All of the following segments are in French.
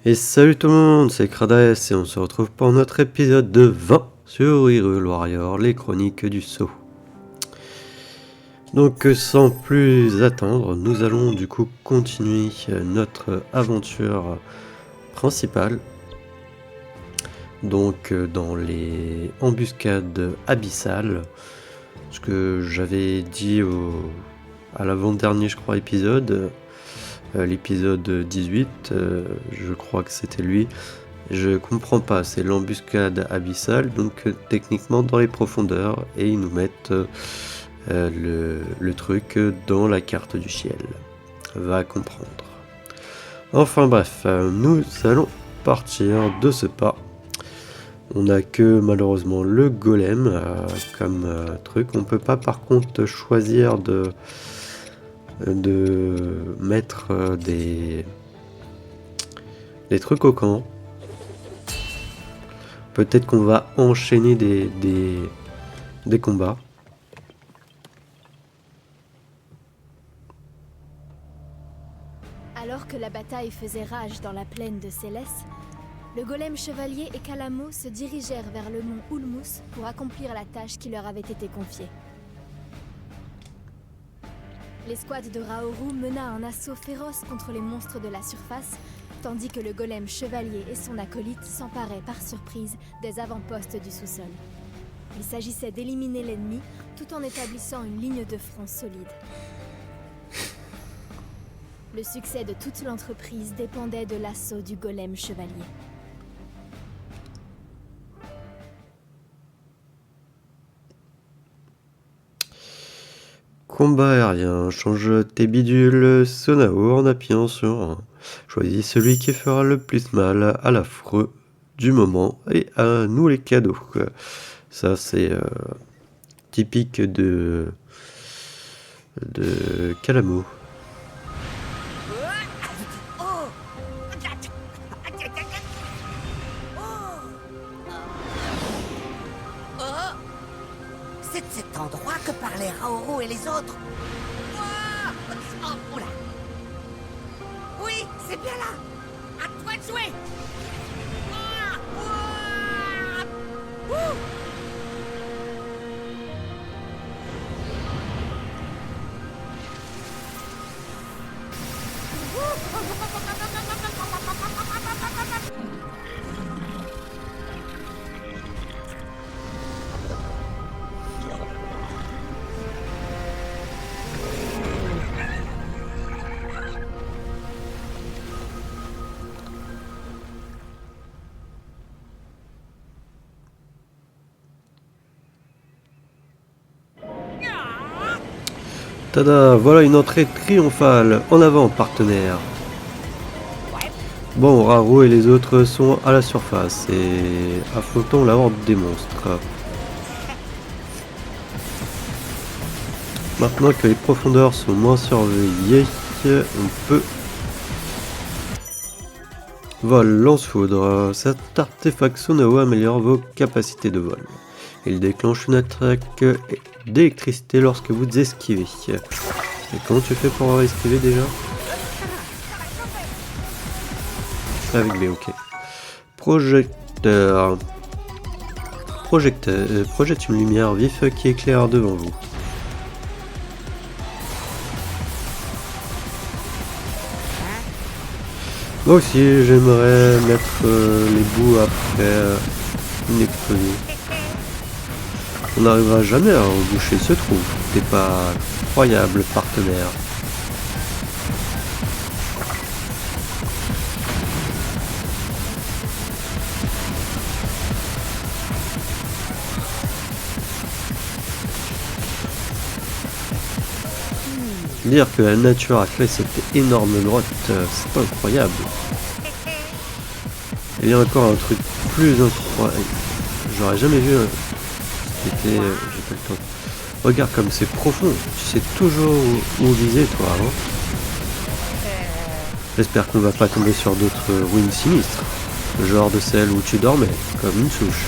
Et salut tout le monde, c'est Krades et on se retrouve pour notre épisode de 20 sur Hyrule Warrior, les chroniques du Sceau. Donc sans plus attendre, nous allons du coup continuer notre aventure principale. Donc dans les embuscades abyssales, ce que j'avais dit à l'avant-dernier je crois épisode. L'épisode 18, je crois que c'était lui. Je comprends pas, c'est l'embuscade abyssale, donc techniquement dans les profondeurs, et ils nous mettent le truc dans la carte du ciel. Va comprendre. Enfin bref, nous allons partir de ce pas. On n'a que malheureusement le golem comme truc. On peut pas par contre choisir de mettre des trucs au camp. Peut-être qu'on va enchaîner des combats. Alors que la bataille faisait rage dans la plaine de Céleste, le golem chevalier et Kalamo se dirigèrent vers le mont Ulmus pour accomplir la tâche qui leur avait été confiée. L'escouade de Raoru mena un assaut féroce contre les monstres de la surface, tandis que le golem chevalier et son acolyte s'emparaient par surprise des avant-postes du sous-sol. Il s'agissait d'éliminer l'ennemi tout en établissant une ligne de front solide. Le succès de toute l'entreprise dépendait de l'assaut du golem chevalier. Combat aérien, change tes bidules Sonao en appuyant sur 1. Choisis celui qui fera le plus mal à l'affreux du moment et à nous les cadeaux. Ça c'est typique de Kalamo. C'est de cet endroit que parlaient Raoru et les autres. Oh, oula. Oui, c'est bien là. À toi de jouer. Tada, voilà une entrée triomphale. En avant, partenaire. Bon, Raoru et les autres sont à la surface et affrontons la horde des monstres. Maintenant que les profondeurs sont moins surveillées, on peut... Vol, lance-foudre. Cet artefact Sonao améliore vos capacités de vol. Il déclenche une attaque d'électricité lorsque vous esquivez. Et comment tu fais pour esquiver déjà? Avec B, ok. Projecteur. Projette une lumière vif qui éclaire devant vous. Moi aussi, j'aimerais mettre les bouts après une explosion. On n'arrivera jamais à reboucher ce trou. T'es pas croyable, partenaire. Dire que la nature a créé cette énorme grotte, c'est incroyable. Il y a encore un truc plus incroyable. J'aurais jamais vu. J'ai pas le temps. Regarde comme c'est profond. Tu sais toujours où viser, toi. Hein. J'espère qu'on va pas tomber sur d'autres ruines sinistres. Le genre de celle où tu dormais, comme une souche.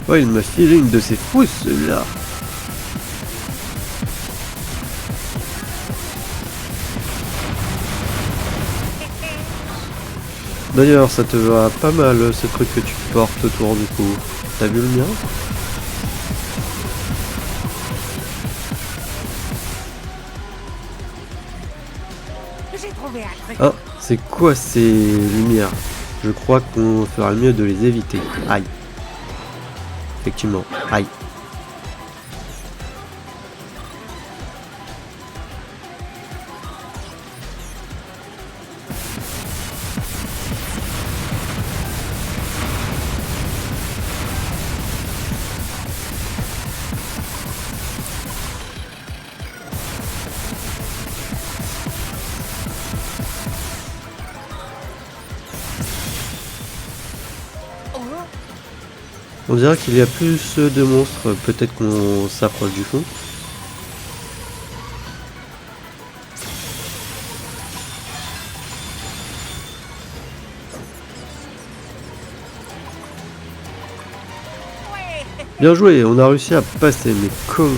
Oh, il m'a filé une de ses fousses, celui-là. D'ailleurs, ça te va pas mal ce truc que tu portes autour du cou. T'as vu le mien? J'ai trouvé un truc. Ah, c'est quoi ces lumières? Je crois qu'on fera le mieux de les éviter. Aïe. Effectivement, aïe. On dirait qu'il y a plus de monstres. Peut-être qu'on s'approche du fond. Bien joué, on a réussi à passer, mais comme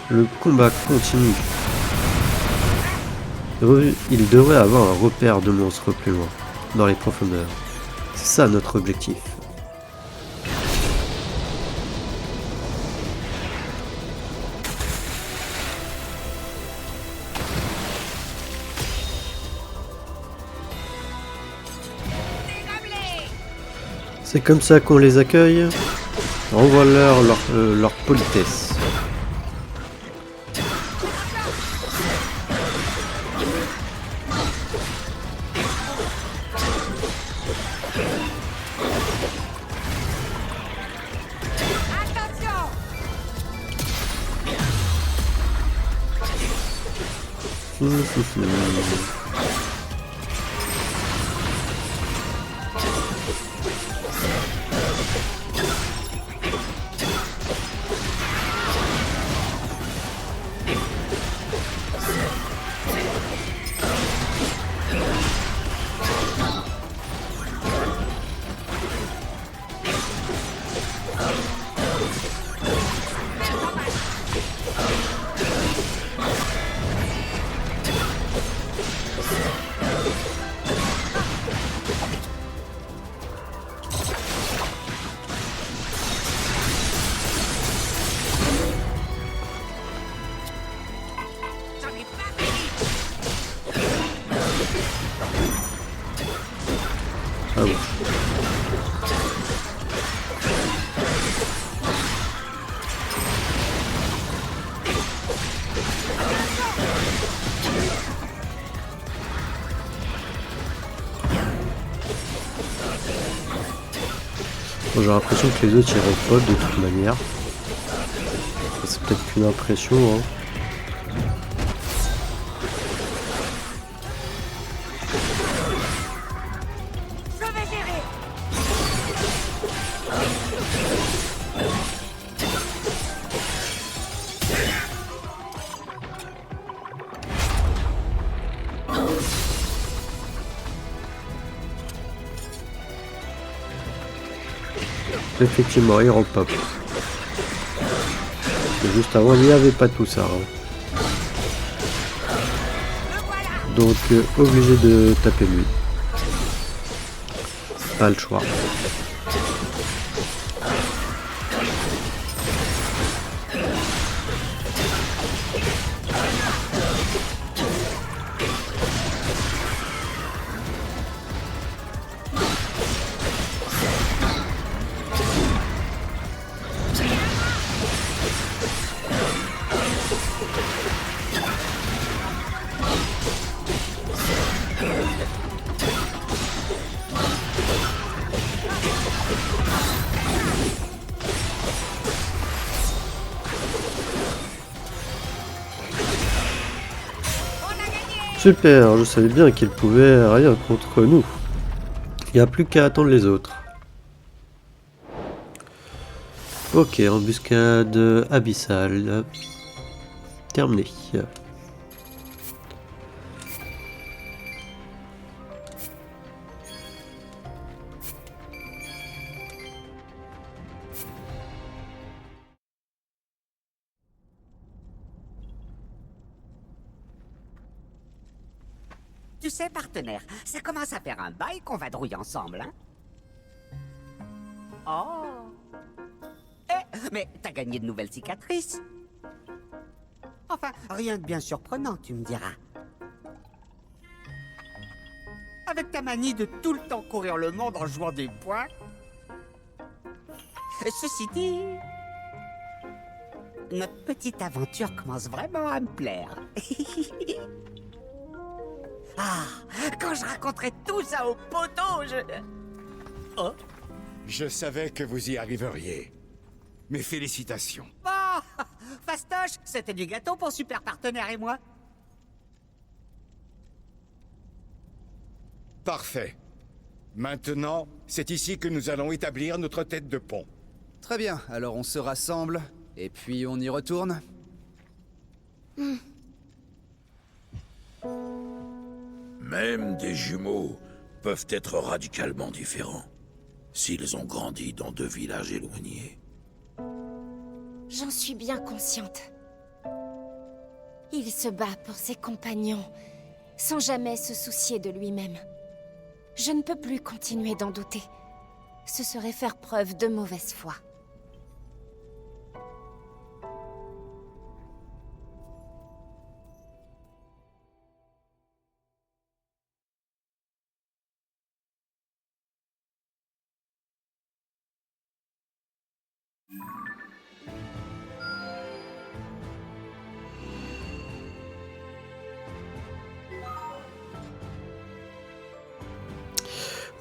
le combat continue. Il devrait avoir un repère de monstres plus loin, dans les profondeurs. C'est ça notre objectif. C'est comme ça qu'on les accueille. Renvoie-leur leur politesse. Attention. J'en ai pas fini. Ah oui. Bon, j'ai l'impression que les autres iront pas de toute manière. C'est peut-être qu'une impression, hein. Je vais gérer. Effectivement, il repop. Et juste avant, il n'y avait pas tout ça, hein. Le voilà. Donc, obligé de taper lui. Pas le choix. Super, je savais bien qu'il pouvait rien contre nous. Il n'y a plus qu'à attendre les autres. Ok, embuscade abyssale. Terminé. Tu Tu sais, partenaire, ça commence à faire un bail qu'on vadrouille ensemble, hein? Oh! Mais t'as gagné de nouvelles cicatrices. Enfin, rien de bien surprenant, tu me diras. Avec ta manie de tout le temps courir le monde en jouant des points. Ceci dit, notre petite aventure commence vraiment à me plaire. Ah, quand je raconterai tout ça au poteau, Oh! Je savais que vous y arriveriez. Mes félicitations. Bon, fastoche, c'était du gâteau pour super partenaire et moi. Parfait. Maintenant, c'est ici que nous allons établir notre tête de pont. Très bien, alors on se rassemble, et puis on y retourne. Même des jumeaux peuvent être radicalement différents s'ils ont grandi dans 2 villages éloignés. J'en suis bien consciente. Il se bat pour ses compagnons, sans jamais se soucier de lui-même. Je ne peux plus continuer d'en douter. Ce serait faire preuve de mauvaise foi.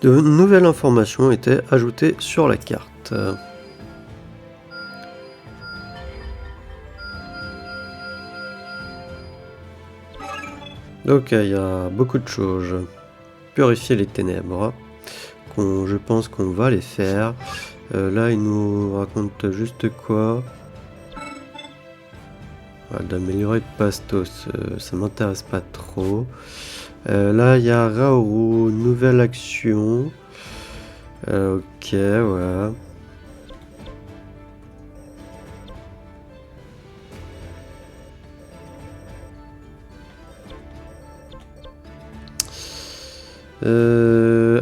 De nouvelles informations étaient ajoutées sur la carte. Donc il y a beaucoup de choses. Purifier les ténèbres. Je pense qu'on va les faire. Là il nous raconte juste quoi. Voilà, d'améliorer Pastos, ça m'intéresse pas trop. Là il y a Raoru, nouvelle action. Ok, voilà.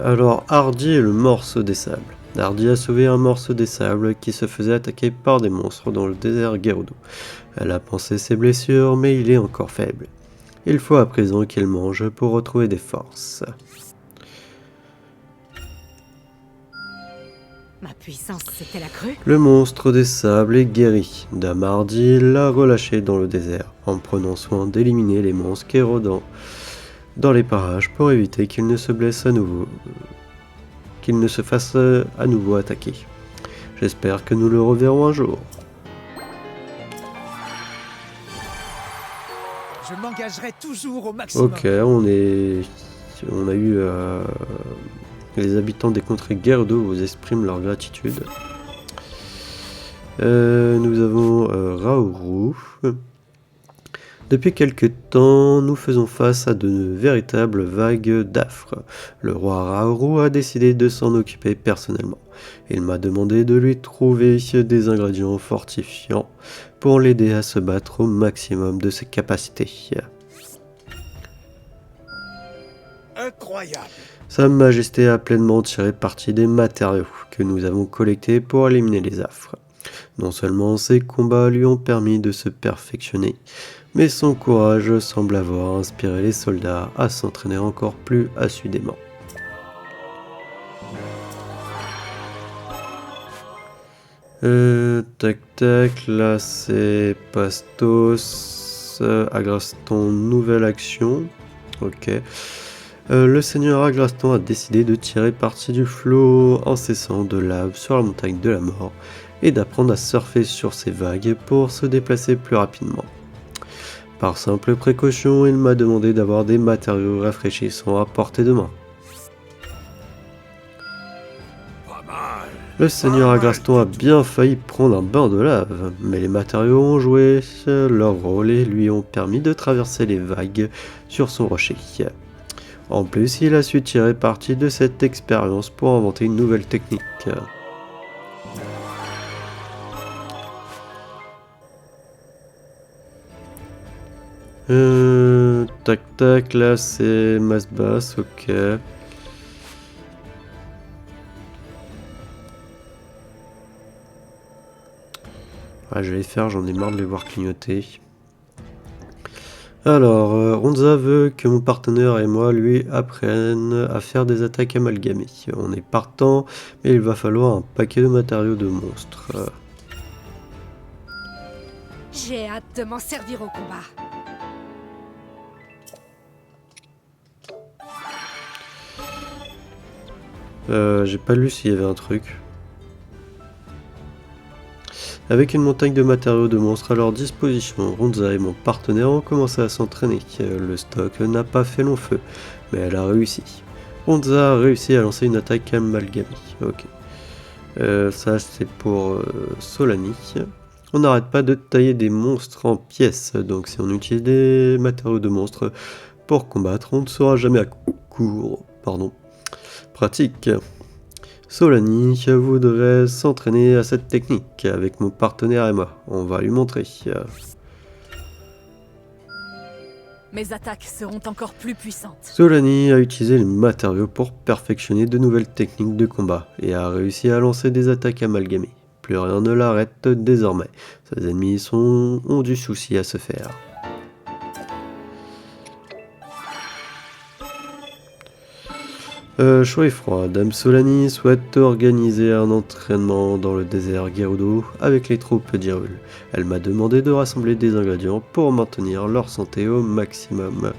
Alors Hardy et le morceau des sables. Hardy a sauvé un morceau des sables qui se faisait attaquer par des monstres dans le désert Gerudo. Elle a pansé ses blessures, mais il est encore faible. Il faut à présent qu'il mange pour retrouver des forces. Ma puissance, c'était la crue? Le monstre des sables est guéri. Dame Hardy l'a relâché dans le désert, en prenant soin d'éliminer les monstres kérodans dans les parages pour éviter qu'il ne se blesse à nouveau, qu'il ne se fasse à nouveau attaquer. J'espère que nous le reverrons un jour. Je m'engagerai toujours au maximum. Ok, on a eu les habitants des contrées Gerudo vous expriment leur gratitude. Nous avons Raoru. Depuis quelque temps, nous faisons face à de véritables vagues d'affres. Le roi Raoru a décidé de s'en occuper personnellement. Il m'a demandé de lui trouver des ingrédients fortifiants pour l'aider à se battre au maximum de ses capacités. Incroyable! Sa Majesté a pleinement tiré parti des matériaux que nous avons collectés pour éliminer les affres. Non seulement ces combats lui ont permis de se perfectionner, mais son courage semble avoir inspiré les soldats à s'entraîner encore plus assidûment. Tac tac, là c'est Pastos, Agraston, nouvelle action, ok. Le seigneur Agraston a décidé de tirer parti du flot incessant de lave sur la montagne de la mort et d'apprendre à surfer sur ces vagues pour se déplacer plus rapidement. Par simple précaution, il m'a demandé d'avoir des matériaux rafraîchissants à portée de main. Le seigneur Agraston a bien failli prendre un bain de lave, mais les matériaux ont joué leur rôle et lui ont permis de traverser les vagues sur son rocher. En plus, il a su tirer parti de cette expérience pour inventer une nouvelle technique. tac tac, là c'est masse basse, ok. Ah, je vais les faire, j'en ai marre de les voir clignoter. Alors, Ronza veut que mon partenaire et moi lui apprennent à faire des attaques amalgamées. On est partant, mais il va falloir un paquet de matériaux de monstres. J'ai hâte de m'en servir au combat. J'ai pas lu s'il y avait un truc. Avec une montagne de matériaux de monstres à leur disposition, Ronza et mon partenaire ont commencé à s'entraîner. Le stock n'a pas fait long feu, mais elle a réussi. Ronza a réussi à lancer une attaque amalgamée. Ok. Ça c'est pour Solani. On n'arrête pas de tailler des monstres en pièces, donc si on utilise des matériaux de monstres pour combattre, on ne sera jamais à court. Pardon. Pratique. Solani voudrait s'entraîner à cette technique avec mon partenaire et moi. On va lui montrer. Mes attaques seront encore plus puissantes. Solani a utilisé les matériaux pour perfectionner de nouvelles techniques de combat et a réussi à lancer des attaques amalgamées. Plus rien ne l'arrête désormais. Ses ennemis ont du souci à se faire. Chaud et froid, Dame Solani souhaite organiser un entraînement dans le désert Gerudo avec les troupes d'Hyrule. Elle m'a demandé de rassembler des ingrédients pour maintenir leur santé au maximum,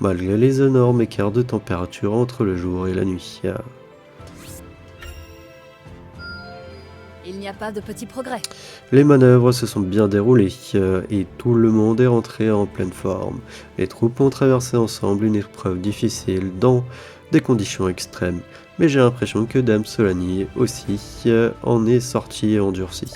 malgré les énormes écarts de température entre le jour et la nuit. Il n'y a pas de petits progrès. Les manœuvres se sont bien déroulées et tout le monde est rentré en pleine forme. Les troupes ont traversé ensemble une épreuve difficile dans des conditions extrêmes, mais j'ai l'impression que Dame Solani aussi en est sortie endurcie.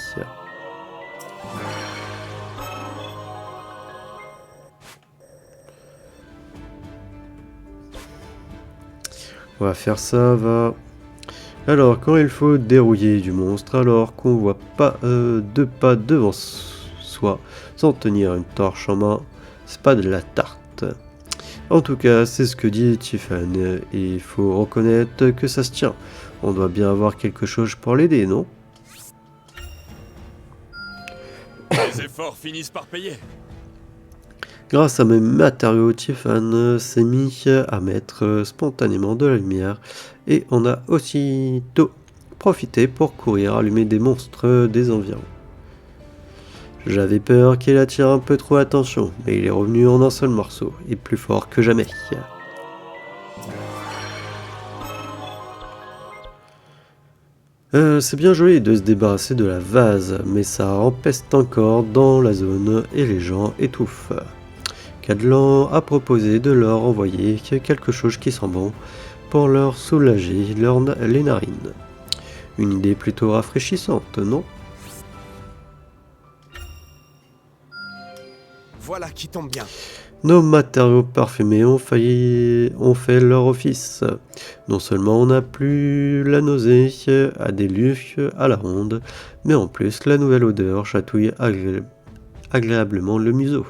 On va faire ça, va. Alors, quand il faut dérouiller du monstre, alors qu'on voit pas deux pas devant soi, sans tenir une torche en main, c'est pas de la tarte. En tout cas, c'est ce que dit Tiffany, et il faut reconnaître que ça se tient. On doit bien avoir quelque chose pour l'aider, non? Les efforts finissent par payer. Grâce à mes matériaux, Tiffany s'est mis à mettre spontanément de la lumière, et on a aussitôt profité pour courir allumer des monstres des environs. J'avais peur qu'il attire un peu trop l'attention, mais il est revenu en un seul morceau, et plus fort que jamais. C'est bien joli de se débarrasser de la vase, mais ça empeste encore dans la zone et les gens étouffent. Cadlan a proposé de leur envoyer quelque chose qui sent bon pour leur soulager les narines. Une idée plutôt rafraîchissante, non ? Voilà qui tombe bien. Nos matériaux parfumés ont fait leur office. Non seulement on n'a plus la nausée à des lieux à la ronde, mais en plus la nouvelle odeur chatouille agréablement le museau.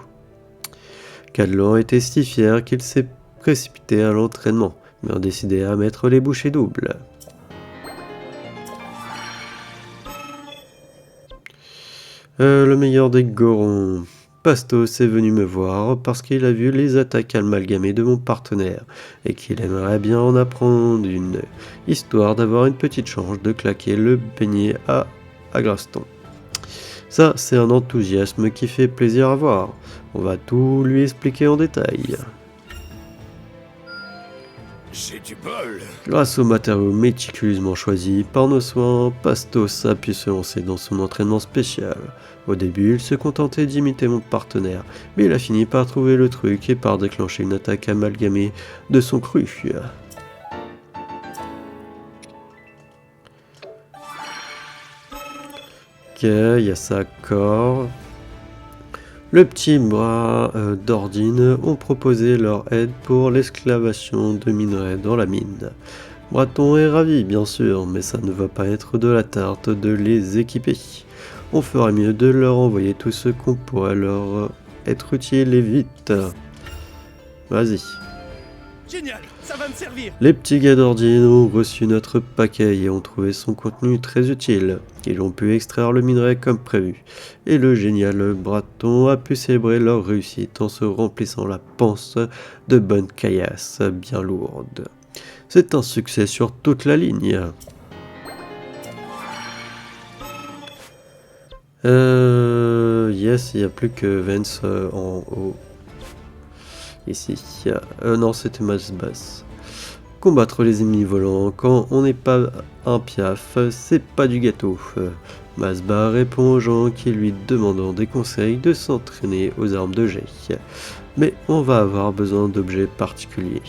Cadlan était si fier qu'il s'est précipité à l'entraînement, mais a décidé à mettre les bouchées doubles. Le meilleur des Gorons. Pastos est venu me voir parce qu'il a vu les attaques amalgamées de mon partenaire et qu'il aimerait bien en apprendre une, histoire d'avoir une petite chance de claquer le beignet à Agraston. Ça, c'est un enthousiasme qui fait plaisir à voir. On va tout lui expliquer en détail. J'ai du bol. Grâce aux matériaux méticuleusement choisis par nos soins, Pastos a pu se lancer dans son entraînement spécial. Au début, il se contentait d'imiter mon partenaire, mais il a fini par trouver le truc et par déclencher une attaque amalgamée de son cru. Ok, il y a ça corps. Le petit bras d'Ordine ont proposé leur aide pour l'excavation de minerais dans la mine. Braton est ravi, bien sûr, mais ça ne va pas être de la tarte de les équiper. On ferait mieux de leur envoyer tout ce qu'on pourrait leur être utile et vite. Vas-y. Génial, ça va me servir. Les petits gars d'Ordine ont reçu notre paquet et ont trouvé son contenu très utile. Ils ont pu extraire le minerai comme prévu. Et le génial Braton a pu célébrer leur réussite en se remplissant la panse de bonnes caillasses bien lourdes. C'est un succès sur toute la ligne. Yes, il n'y a plus que Vance en haut. Ici. Non, c'était Masbas. Combattre les ennemis volants quand on n'est pas un piaf, c'est pas du gâteau. Masba répond aux gens qui lui demandent des conseils de s'entraîner aux armes de jet. Mais on va avoir besoin d'objets particuliers.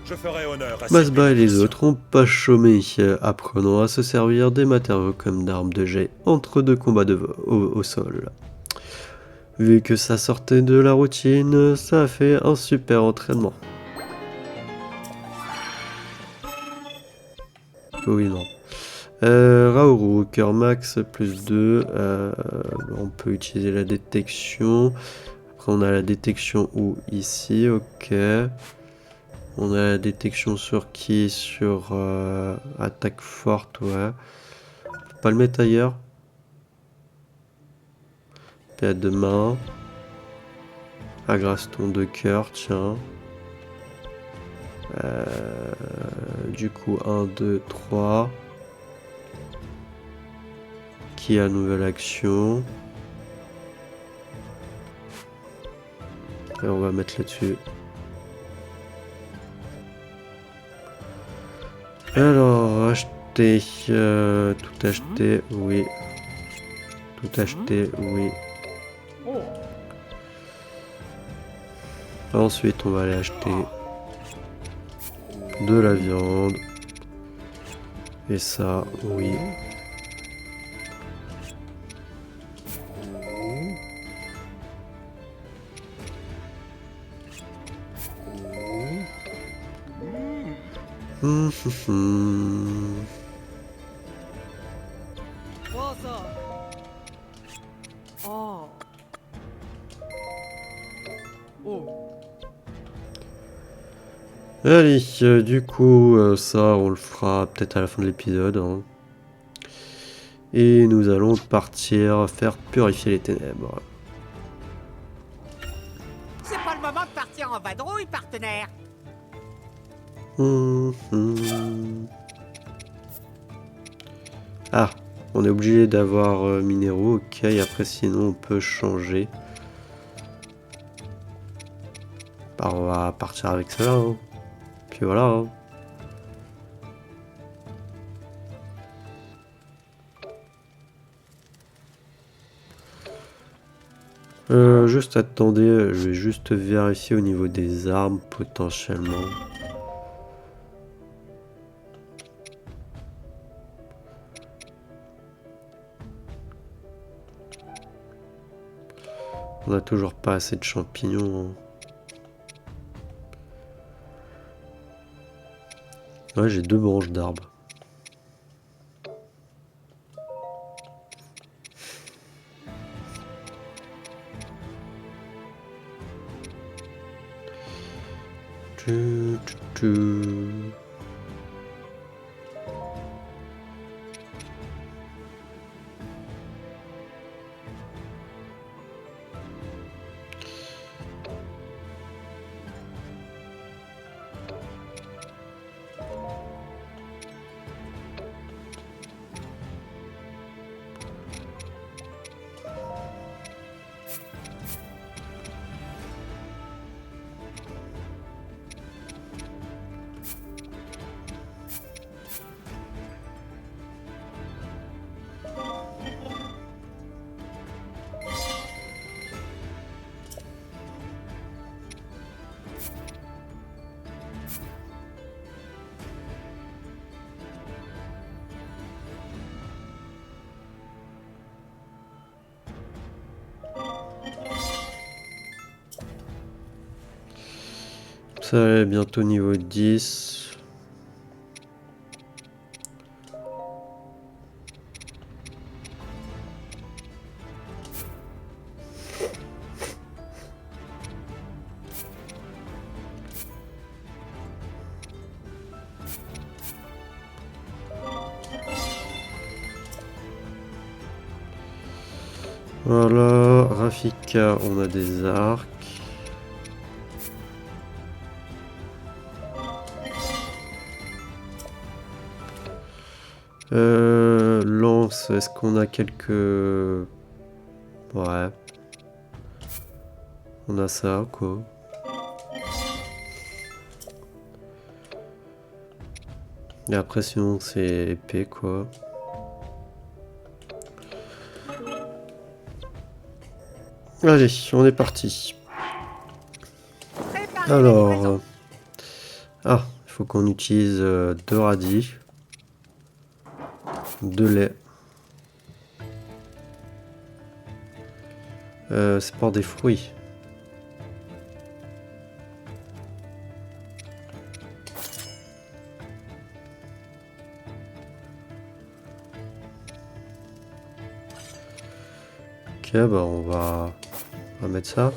Je ferai honneur à Masba et les autres ont pas chômé, apprenant à se servir des matériaux comme d'armes de jet entre deux combats au sol. Vu que ça sortait de la routine, ça a fait un super entraînement. Oui, non. Raoru, cœur max, plus 2. On peut utiliser la détection. Après, on a la détection où ici, ok. On a la détection sur qui? Sur attaque forte, ouais. On peut pas le mettre ailleurs. PA de main. Agraston de cœur, tiens. Du coup, 1, 2, 3. Qui a nouvelle action? Et on va mettre là-dessus. Alors, acheter. Tout acheter, oui. Tout acheter, oui. Ensuite, on va aller acheter de la viande. Et ça, oui. Allez, du coup, ça, on le fera peut-être à la fin de l'épisode. Hein. Et nous allons partir faire purifier les ténèbres. C'est pas le moment de partir en vadrouille, partenaire. Ah, on est obligé d'avoir minéraux, ok, après sinon on peut changer. Bah, on va partir avec ça, hein. Puis voilà. Hein. Juste attendez, je vais juste vérifier au niveau des armes potentiellement. On n'a toujours pas assez de champignons. Ouais, j'ai 2 branches d'arbres. Ça est bientôt niveau 10. Voilà, Rafika, on a des arcs. Lance, est-ce qu'on a quelques... Ouais. On a ça, quoi. Et après, sinon, c'est épée, quoi. Allez, on est parti. Alors... Ah, il faut qu'on utilise 2 radis. 2 laits. C'est pour des fruits. Ok, bah on va mettre ça.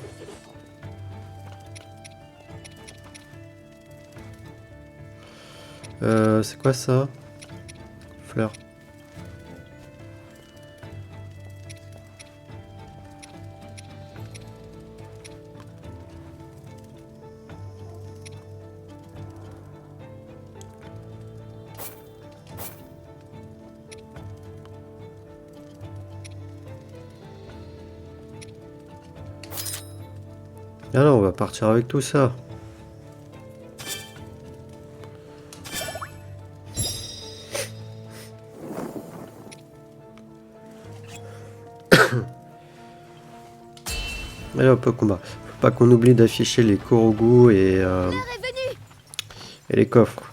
C'est quoi ça? Fleur. Alors on va partir avec tout ça. Allez hop, au combat. Faut pas qu'on oublie d'afficher les Korogu et les coffres.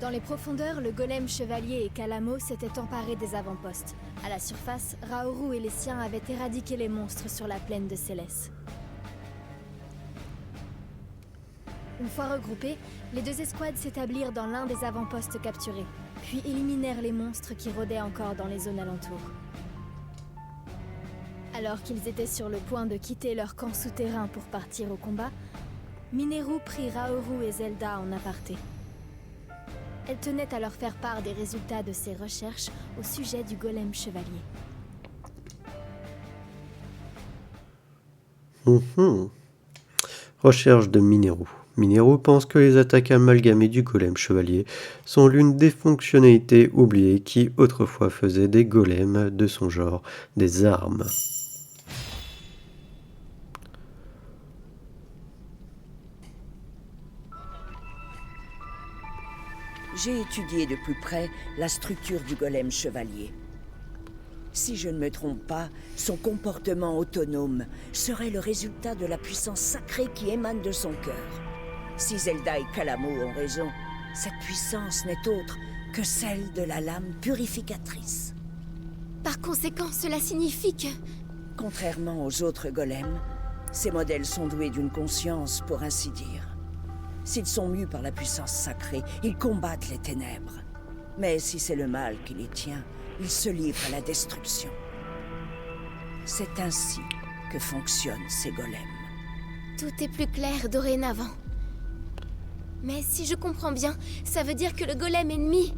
Dans les profondeurs, le golem chevalier et Kalamo s'étaient emparés des avant-postes. À la surface, Raoru et les siens avaient éradiqué les monstres sur la plaine de Céleste. Une fois regroupés, les 2 escouades s'établirent dans l'un des avant-postes capturés, puis éliminèrent les monstres qui rôdaient encore dans les zones alentours. Alors qu'ils étaient sur le point de quitter leur camp souterrain pour partir au combat, Mineru prit Raoru et Zelda en aparté. Elle tenait à leur faire part des résultats de ses recherches au sujet du golem chevalier. Recherche de Mineru. Mineru pense que les attaques amalgamées du golem chevalier sont l'une des fonctionnalités oubliées qui autrefois faisaient des golems de son genre des armes. J'ai étudié de plus près la structure du golem chevalier. Si je ne me trompe pas, son comportement autonome serait le résultat de la puissance sacrée qui émane de son cœur. Si Zelda et Kalamo ont raison, cette puissance n'est autre que celle de la lame purificatrice. Par conséquent, cela signifie que... Contrairement aux autres golems, ces modèles sont doués d'une conscience, pour ainsi dire. S'ils sont mus par la puissance sacrée, ils combattent les ténèbres. Mais si c'est le mal qui les tient, ils se livrent à la destruction. C'est ainsi que fonctionnent ces golems. Tout est plus clair dorénavant. Mais si je comprends bien, ça veut dire que le golem ennemi...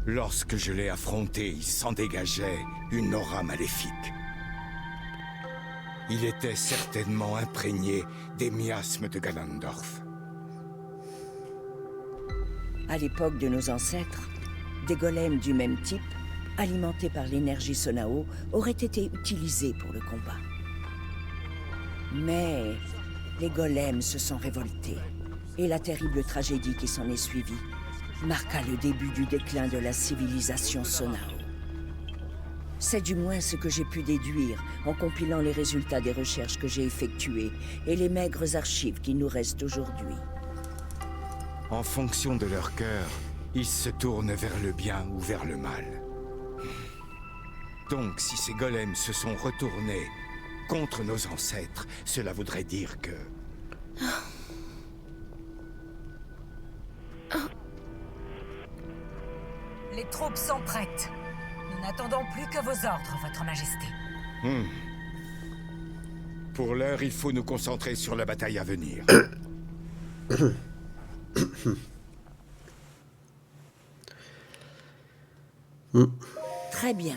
Lorsque je l'ai affronté, il s'en dégageait une aura maléfique. Il était certainement imprégné des miasmes de Ganondorf. À l'époque de nos ancêtres, des golems du même type, alimentés par l'énergie Sonao, auraient été utilisés pour le combat. Mais les golems se sont révoltés, et la terrible tragédie qui s'en est suivie marqua le début du déclin de la civilisation Sonao. C'est du moins ce que j'ai pu déduire en compilant les résultats des recherches que j'ai effectuées et les maigres archives qui nous restent aujourd'hui. En fonction de leur cœur, ils se tournent vers le bien ou vers le mal. Donc, si ces golems se sont retournés contre nos ancêtres, cela voudrait dire que... Les troupes sont prêtes. Nous n'attendons plus que vos ordres, Votre Majesté. Pour l'heure, il faut nous concentrer sur la bataille à venir. Très bien.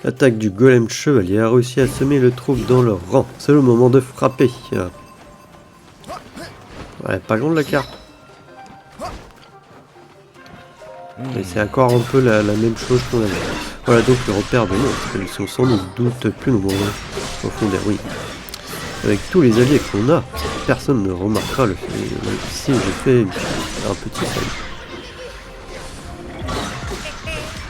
L'attaque du golem chevalier a réussi à semer le trouble dans leur rang. C'est le moment de frapper. Ouais, pas grande la carte. Et c'est encore un peu la même chose qu'on avait. Voilà donc le repère des monstres. Ils sont sans doute plus nombreux au fond des ruines. Avec tous les alliés qu'on a, personne ne remarquera le si je fais un petit salut.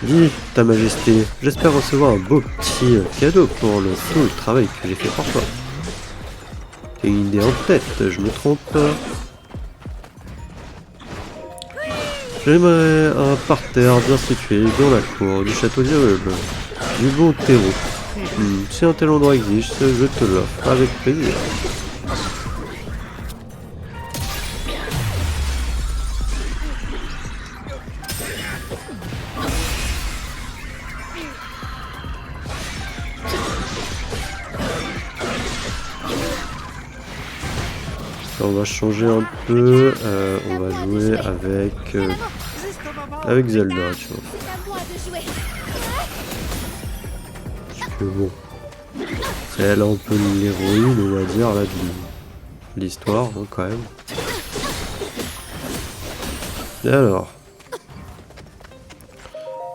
Dis, ta majesté, j'espère recevoir un beau petit cadeau pour tout le travail que j'ai fait pour toi. T'as une idée en tête, je me trompe pas. J'aimerais un parterre bien situé dans la cour du château d'Irule, du bon terreau. Si un tel endroit existe, je te l'offre avec plaisir. On va changer un peu, on va jouer avec Zelda, tu vois. Parce que bon, c'est elle un peu l'héroïne, on va dire, là, de l'histoire, hein, quand même. Et alors,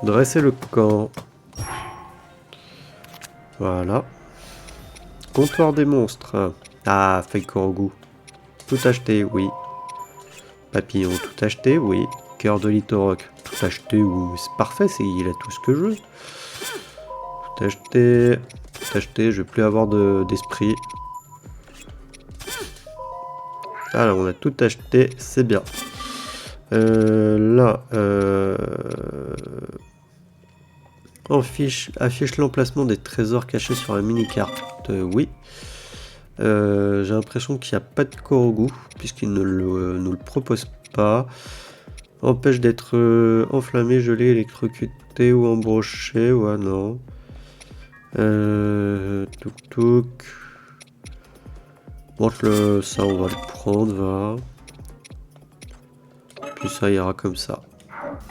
dresser le camp. Voilà. Comptoir des monstres. Ah, Faikorogu. Tout acheté, oui. Papillon, tout acheté, oui. Cœur de Litorok, tout acheté, oui. C'est parfait, il a tout ce que je veux. Tout acheté, je vais plus avoir d'esprit. Alors, on a tout acheté, c'est bien. Là, affiche l'emplacement des trésors cachés sur la mini-carte, oui. J'ai l'impression qu'il n'y a pas de Korogu, puisqu'il ne nous le propose pas. Empêche d'être enflammé, gelé, électrocuté ou embroché. Ouais, non. Touk. Bon, ça, on va le prendre, va. Puis ça ira comme ça.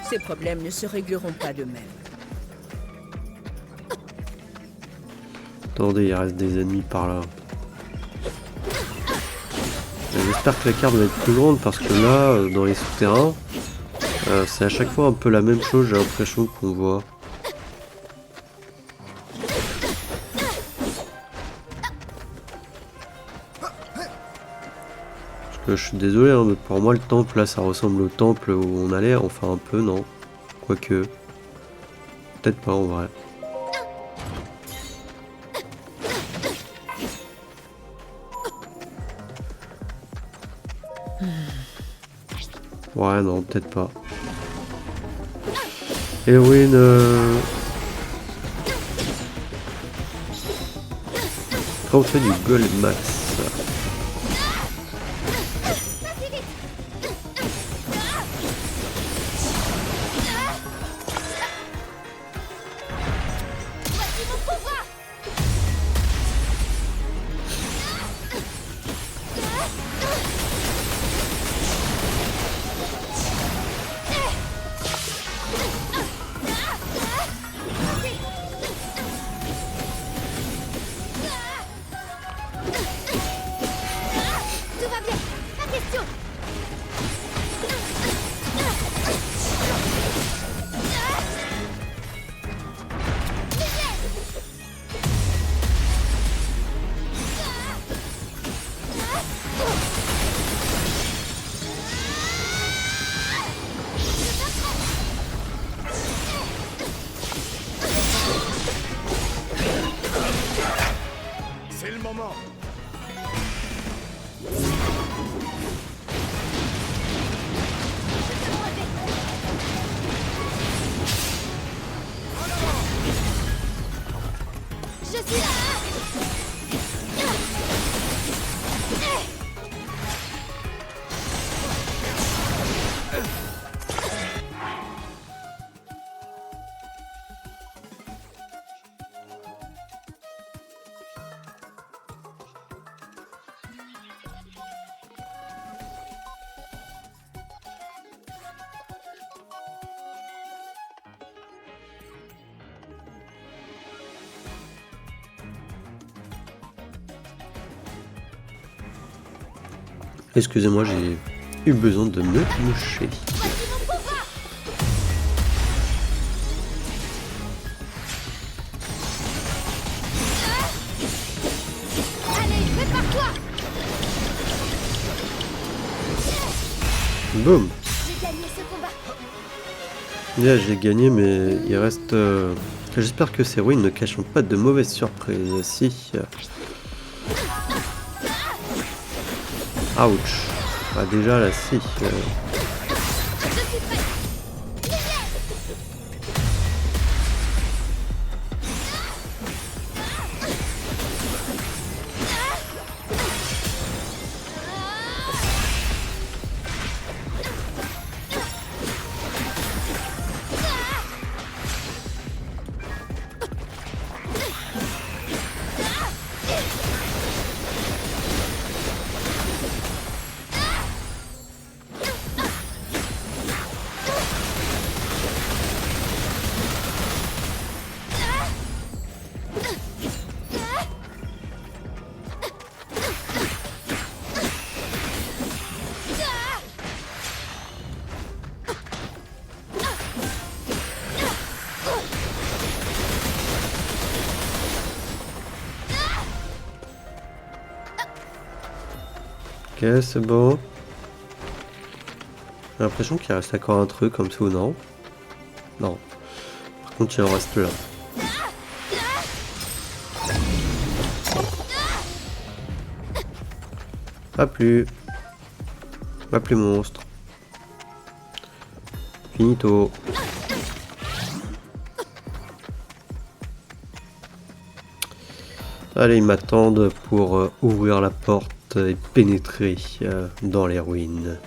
Ces problèmes ne se régleront pas d'eux-mêmes. Attendez, il reste des ennemis par là. J'espère que la carte va être plus grande parce que là, dans les souterrains, c'est à chaque fois un peu la même chose, j'ai l'impression qu'on voit. Parce que je suis désolé, hein, mais pour moi le temple là, ça ressemble au temple où on allait, enfin un peu, non? Quoique. Peut-être pas en vrai. Ouais, non, peut-être pas. Héroïne... Quand on fait du golem max. Excusez-moi, j'ai eu besoin de me moucher. Boum. J'ai gagné ce combat. Là, j'ai gagné, mais il reste... J'espère que ces ruines ne cachent pas de mauvaises surprises. Si. Ouch. Ah, déjà, là, si. Ok, c'est bon. J'ai l'impression qu'il reste encore un truc comme ça ou non? Non. Par contre, il en reste là. Pas plus. Pas plus monstre. Finito. Allez, ils m'attendent pour ouvrir la porte et pénétrer dans les ruines.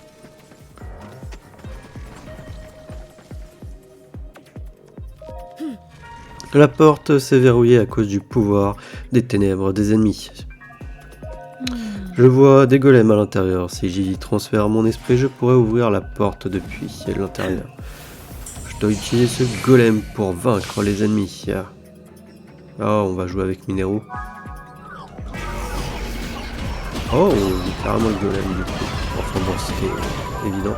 La porte s'est verrouillée à cause du pouvoir des ténèbres des ennemis. Je vois des golems à l'intérieur. Si j'y transfère mon esprit, je pourrais ouvrir la porte depuis l'intérieur. Je dois utiliser ce golem pour vaincre les ennemis. Oh, on va jouer avec Mineru. Oh, j'ai carrément le golem du coup. Enfin bon, c'est évident.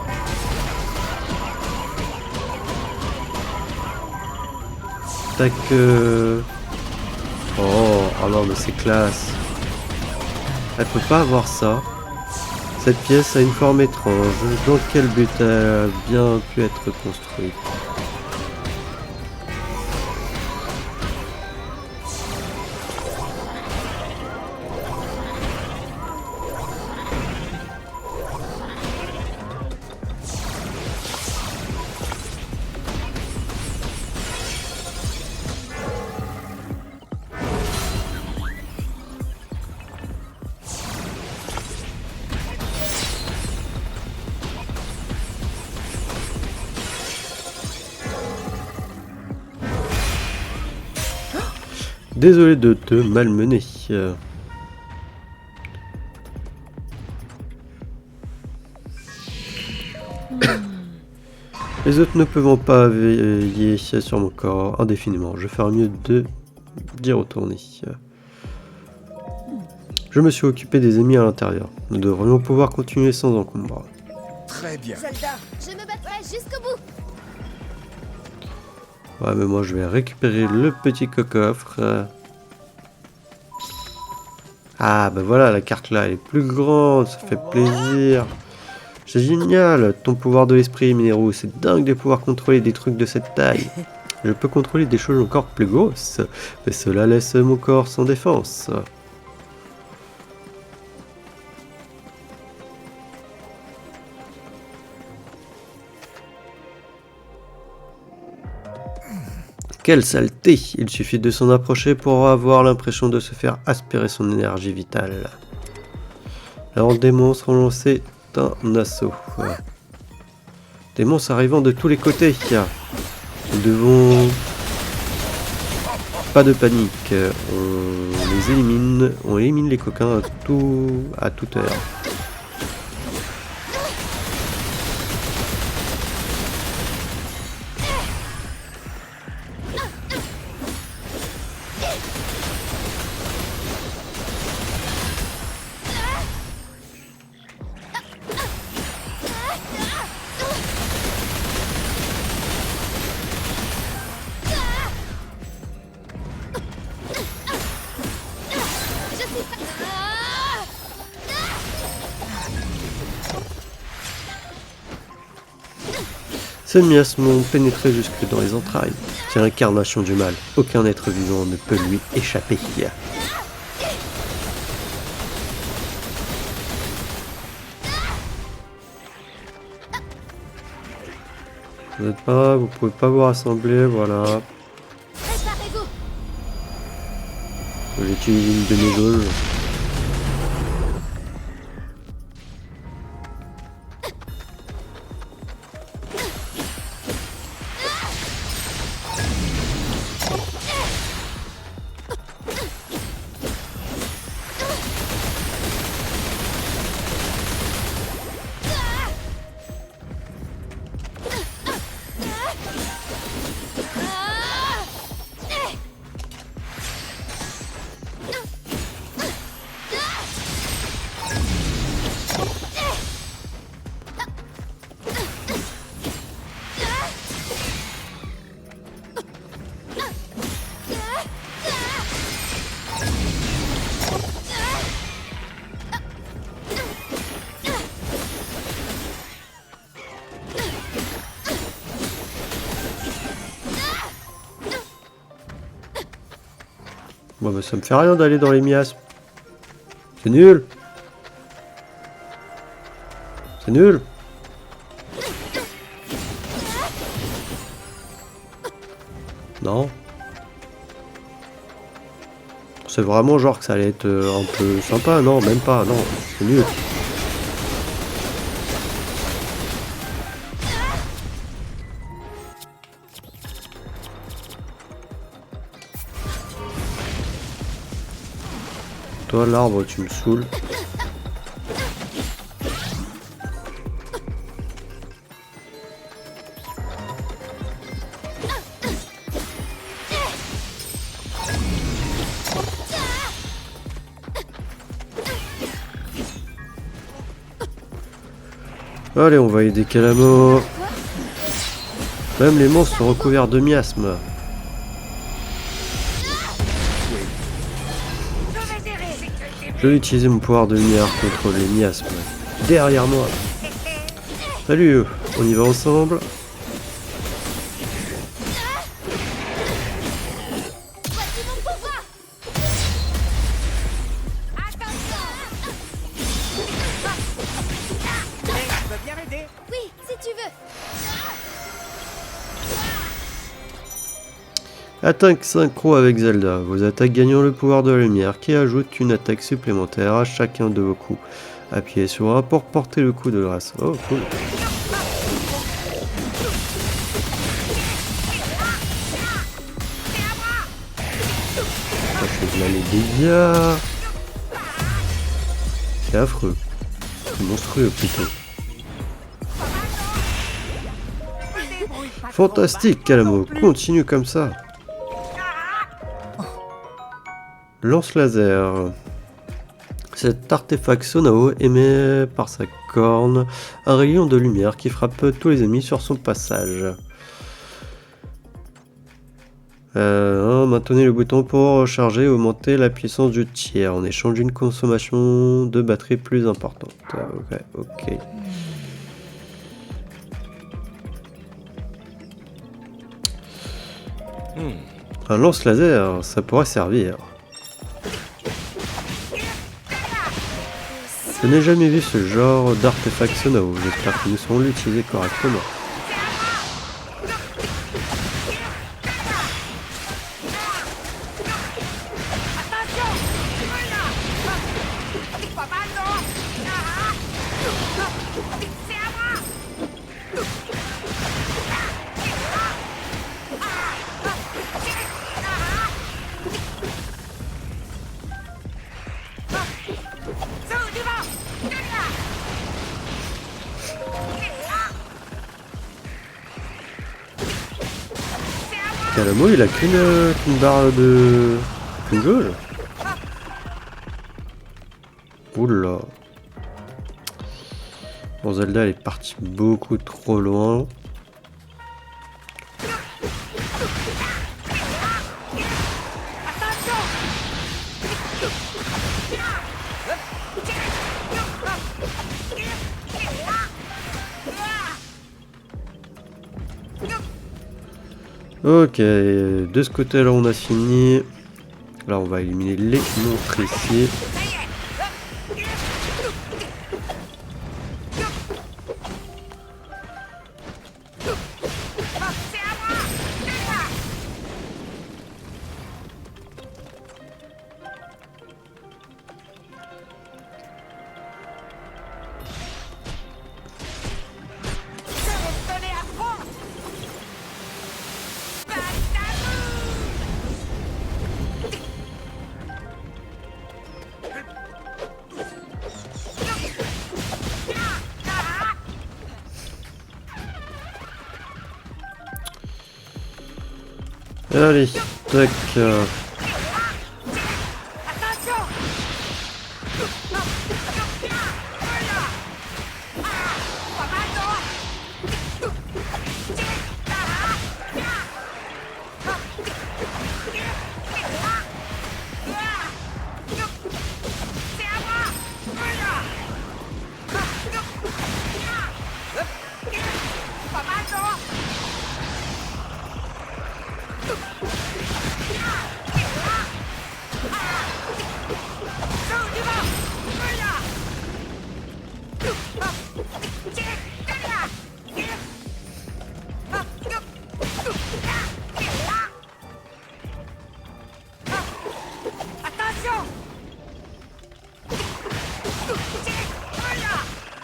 Tac. Oh non, mais c'est classe. Elle peut pas avoir ça. Cette pièce a une forme étrange. Dans quel but elle a bien pu être construite? Désolé de te malmener. Les autres ne pouvant pas veiller sur mon corps indéfiniment, je ferais mieux d'y retourner. Je me suis occupé des ennemis à l'intérieur. Nous devrions pouvoir continuer sans encombre. Très bien. Soldat, je me battrai jusqu'au bout. Ouais, mais moi je vais récupérer le petit coffre. Ah, bah voilà, la carte là, elle est plus grande, ça fait plaisir. C'est génial, ton pouvoir de l'esprit, Mineru, c'est dingue de pouvoir contrôler des trucs de cette taille. Je peux contrôler des choses encore plus grosses, mais cela laisse mon corps sans défense. Quelle saleté! Il suffit de s'en approcher pour avoir l'impression de se faire aspirer son énergie vitale. Alors des monstres ont lancé un assaut. Des monstres arrivant de tous les côtés. Nous devons... Pas de panique. On les élimine. On élimine les coquins à toute heure. Ces miasmes m'ont pénétré jusque dans les entrailles. C'est l'incarnation du mal. Aucun être vivant ne peut lui échapper. Vous n'êtes pas, vous pouvez pas vous rassembler, voilà. J'utilise une de mes jauges. Bon bah ça me fait rien d'aller dans les miasmes. C'est nul. C'est nul. Non. C'est vraiment genre que ça allait être un peu sympa, non, même pas, non, c'est nul. Toi, l'arbre, tu me saoules. Allez, on va aider Calamo. Même les monstres sont recouverts de miasmes. Je vais utiliser mon pouvoir de lumière contre les miasmes. Derrière moi. Salut, on y va ensemble. Oui, si tu veux. Attaque synchro avec Zelda. Vos attaques gagnant le pouvoir de la lumière qui ajoute une attaque supplémentaire à chacun de vos coups. Appuyez sur A pour porter le coup de grâce. Oh, cool. Ça fait mal les dégâts. C'est affreux. C'est monstrueux plutôt. Fantastique, Calamo. Continue comme ça. Lance laser. Cet artefact Sonao émet par sa corne un rayon de lumière qui frappe tous les ennemis sur son passage. Maintenez le bouton pour recharger et augmenter la puissance du tir en échange d'une consommation de batterie plus importante. Ok. Un lance laser, ça pourrait servir. Je n'ai jamais vu ce genre d'artefact Sonao. J'espère que nous saurons l'utiliser correctement. Calamo, il a qu'une barre de... qu'une jauge. Oula. Bon, Zelda, elle est partie beaucoup trop loin. Ok, de ce côté là on a fini. Là on va éliminer les monstres ici. Allez, tac.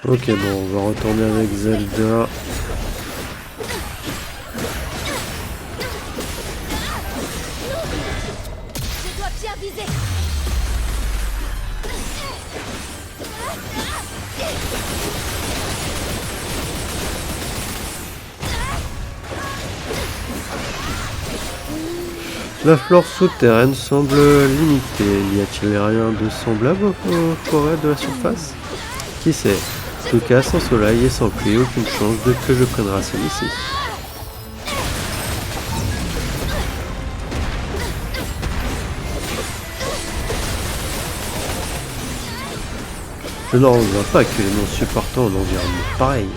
Ok, bon, on va retourner avec Zelda. Je dois bien viser. La flore souterraine semble limitée. Y a-t-il rien de semblable aux forêts de la surface? Qui sait? En tout cas, sans soleil et sans pluie, aucune chance de que je prenne racine ici. Je n'en vois pas que les monstres supportant un environnement pareil.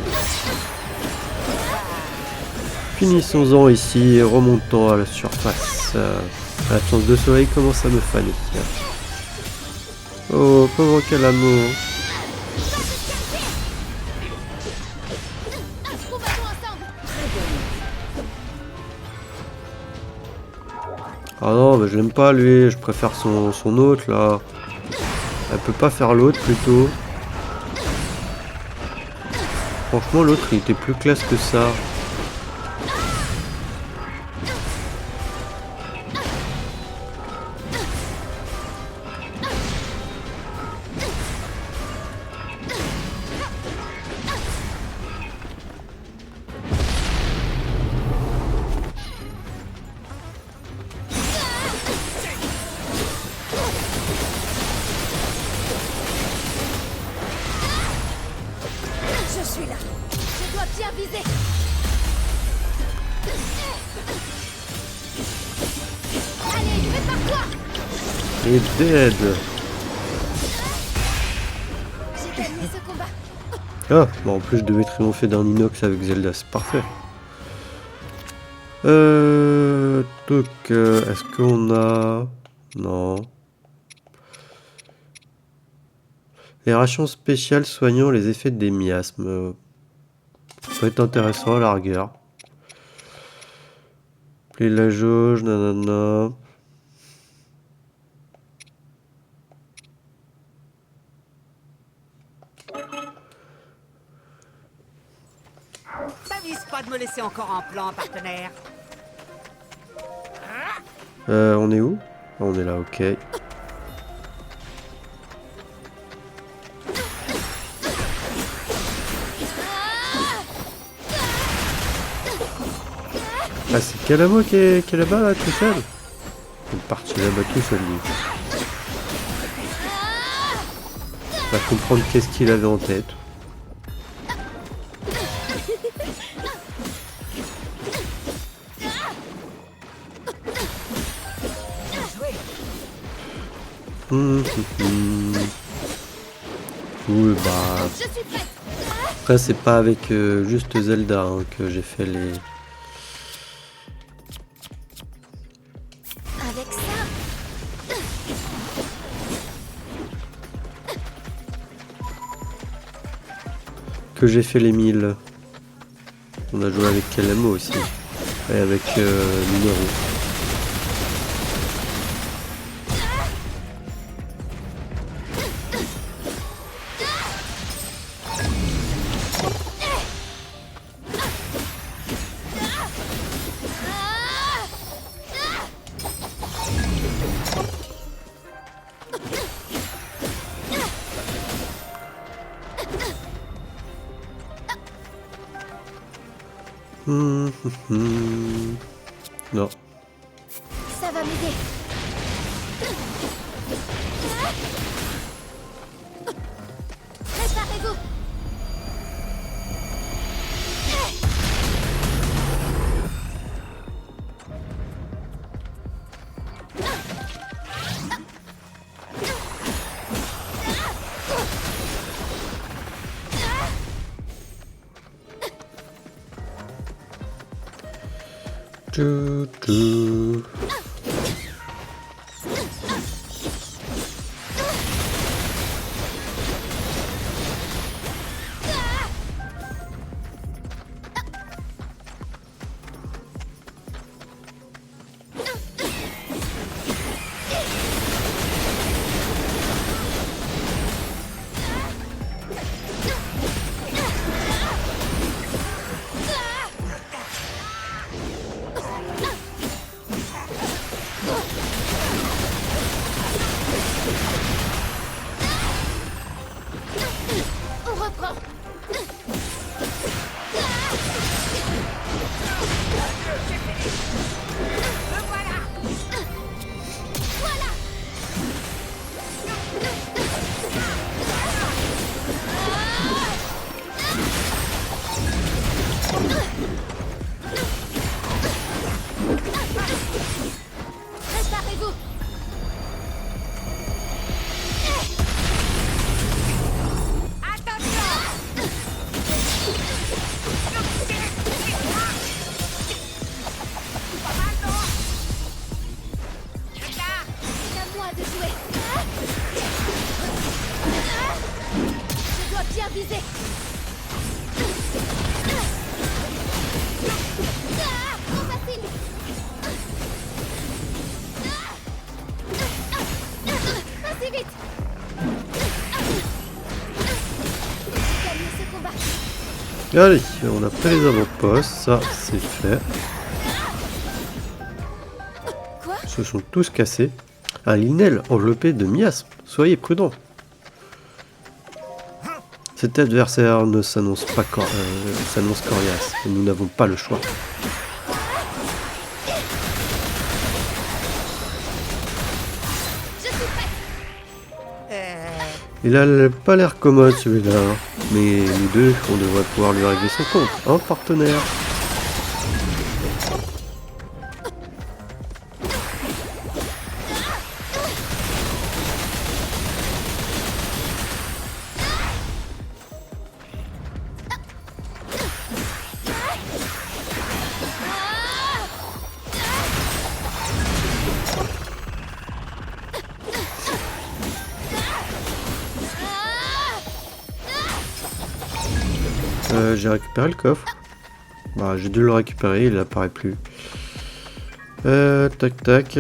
Finissons-en ici et remontons à la surface. L'absence de soleil commence à me faner. Oh, pauvre Calamo. Ah non, mais je l'aime pas lui, je préfère son hôte là. Elle peut pas faire l'autre plutôt. Franchement l'autre il était plus classe que ça. Je suis là. Je dois bien viser. Allez, je vais par toi. Et dead. J'ai gagné ce combat. Ah, bon en plus je devais triompher d'un inox avec Zelda, c'est parfait. Donc, est-ce qu'on a... Non. Les rations spéciales soignant les effets des miasmes. Ça peut être intéressant à la rigueur. Plie la jauge, nanana. T'avises pas de me laisser encore en plan, partenaire. On est où? On est là, ok. Ah, c'est Calamo qui est là-bas, là, tout seul. Il est parti là-bas tout seul, lui. On va comprendre qu'est-ce qu'il avait en tête. Oui, bah... Après, c'est pas avec juste Zelda hein, que j'ai fait que j'ai fait les 1000. On a joué avec Kelemo aussi. Et avec Numéro. Non. Ça va m'aider. Préparez-vous. Allez, on a fait les avant-postes, ça c'est fait. Ils se sont tous cassés. Un Linel enveloppé de miasmes, soyez prudents. Cet adversaire ne s'annonce pas s'annonce coriace, et nous n'avons pas le choix. Il a pas l'air commode celui-là, mais nous deux, on devrait pouvoir lui régler son compte, hein, partenaire? J'ai récupéré le coffre. Bah, j'ai dû le récupérer, il apparaît plus. Tac tac.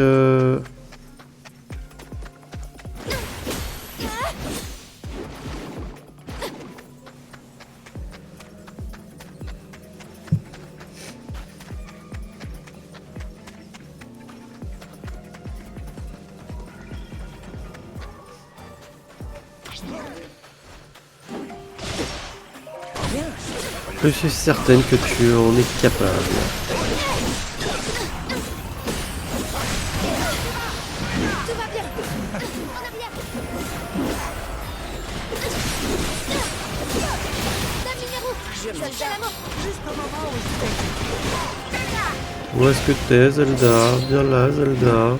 Je suis certaine que tu en es capable. Tout va bien. En arrière. Dame numéro. Soldat à mort. Juste au moment où Où est-ce que t'es, Zelda? Viens là, Zelda.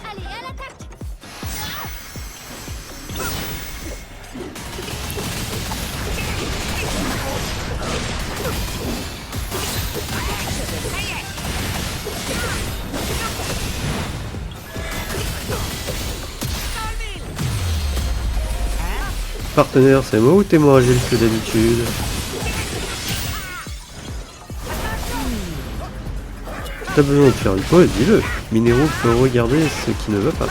Allez, à l'attaque. Partenaire, c'est moi ou t'es moins agile que d'habitude? Si t'as besoin de faire une pause, dis-le. Minero peut regarder ce qui ne va pas.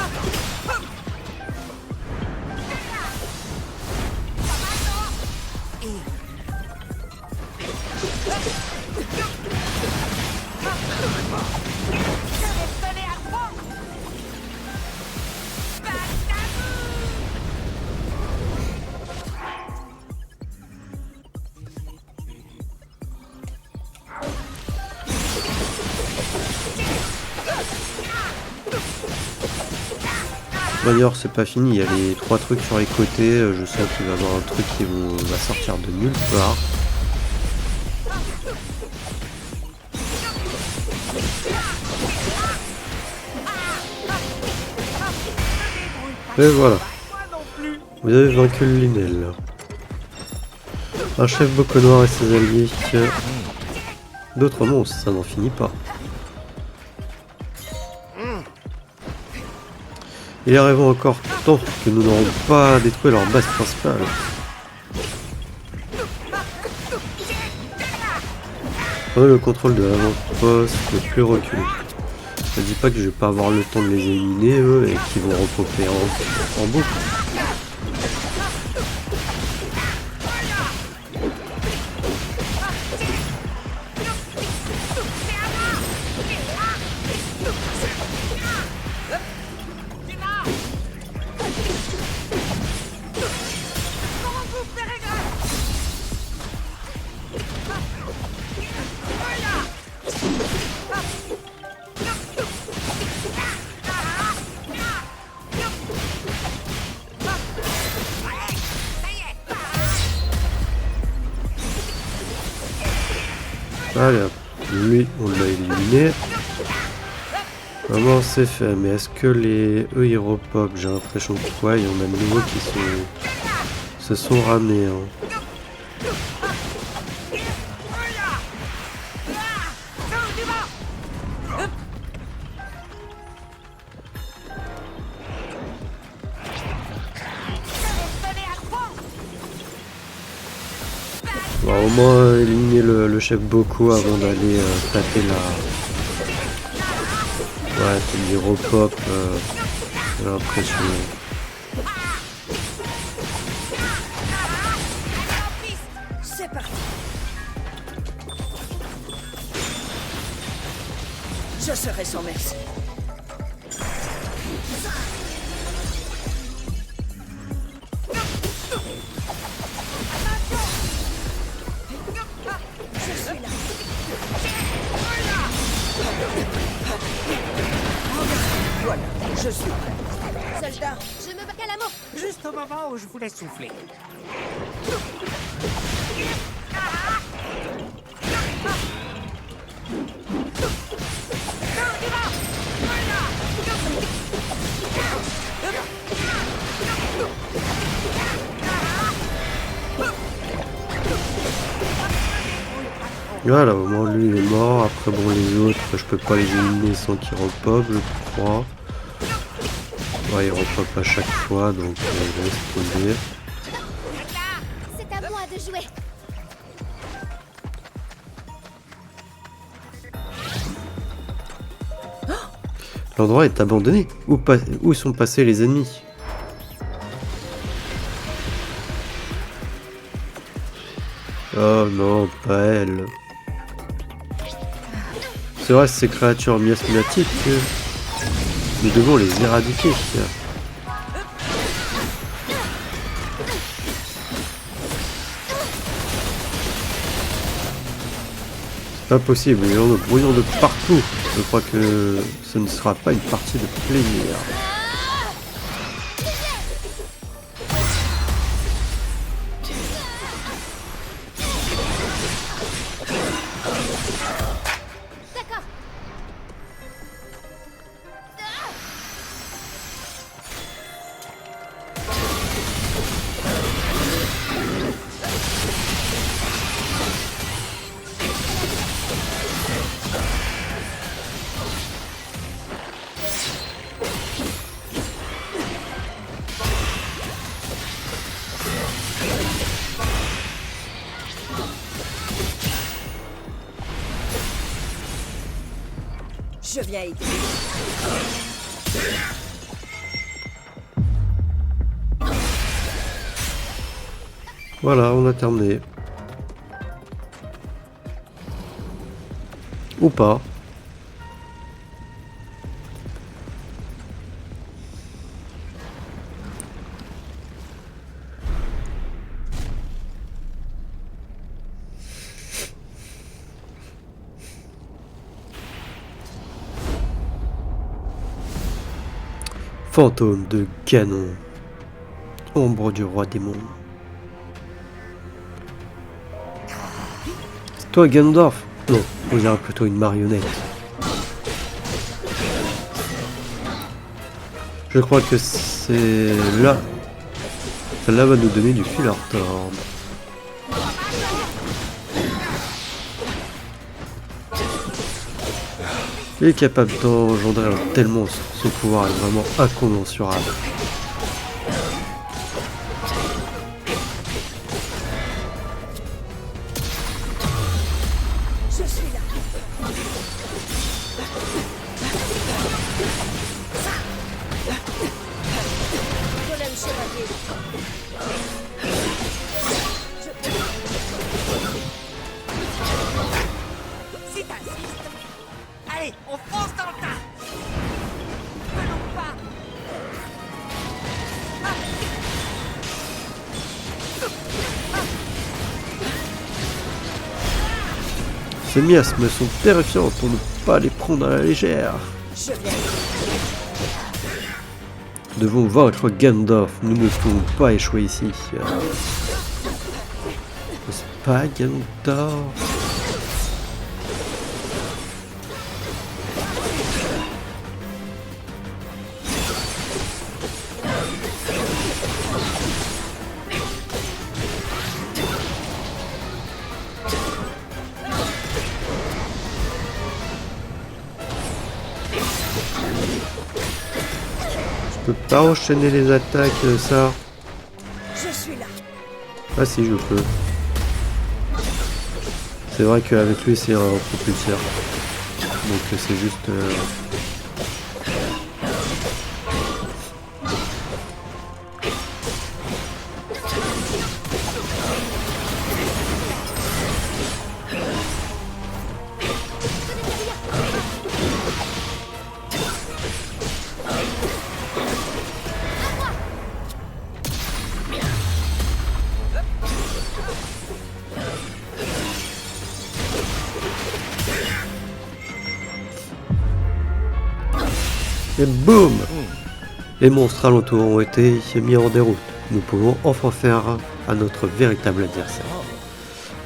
D'ailleurs c'est pas fini, il y a les 3 trucs sur les côtés, je sens qu'il va y avoir un truc qui va sortir de nulle part. Et voilà, vous avez vaincu le Linel. Un chef Boko Noir et ses alliés. D'autres monstres, ça n'en finit pas. Il arrive encore temps que nous n'aurons pas détruit leur base principale. Prenez le contrôle de l'avant-poste le plus reculé. Je ne dis pas que je vais pas avoir le temps de les éliminer eux et qu'ils vont repopper en boucle. Allez hop, lui on l'a éliminé. Vraiment c'est fait, mais est-ce que eux ils repop? J'ai l'impression que quoi, il y en a de nouveaux qui se sont ramenés. Hein. On va au moins éliminer le chef Boko avant d'aller taper la... Ouais, c'est des repop, j'ai l'impression. C'est parti. Je serai sans merci. Voilà, je suis prêt. Soldat, je me bats à la mort. Juste au moment où je voulais souffler. Voilà, au moins lui il est mort. Après bon, les autres je peux pas les éliminer sans qu'ils repop, je crois. Ouais, ils repop à chaque fois, donc laisse tomber. C'est à moi de jouer. L'endroit est abandonné. Où sont passés les ennemis? Oh non, pas elle. C'est vrai, ces créatures miasmatiques, nous devons les éradiquer. C'est pas possible, il y en a brouillons de partout. Je crois que ce ne sera pas une partie de plaisir. Je viens aider. Voilà, on a terminé. Ou pas. Fantôme de Ganon. Ombre du roi démon. C'est toi Ganondorf? Non, on dirait plutôt une marionnette. Je crois que c'est là. Celle-là va nous donner du fil à retordre. Il est capable d'engendrer tellement son pouvoir est vraiment incommensurable. Je suis là. Golem chevalier. Si t'insistes. Allez, on fonce dans le tas. Venons pas. Ces miasmes sont terrifiants pour ne pas les prendre à la légère. Je viens. Nous devons vaincre Ganondorf, nous ne pouvons pas échouer ici. N'est-ce pas Ganondorf? Je peux pas enchaîner les attaques, ça. Je suis là. Ah si, je peux. C'est vrai qu'avec lui, c'est un propulseur. Donc c'est juste... Et boum! Les monstres alentours ont été mis en déroute. Nous pouvons enfin faire à notre véritable adversaire.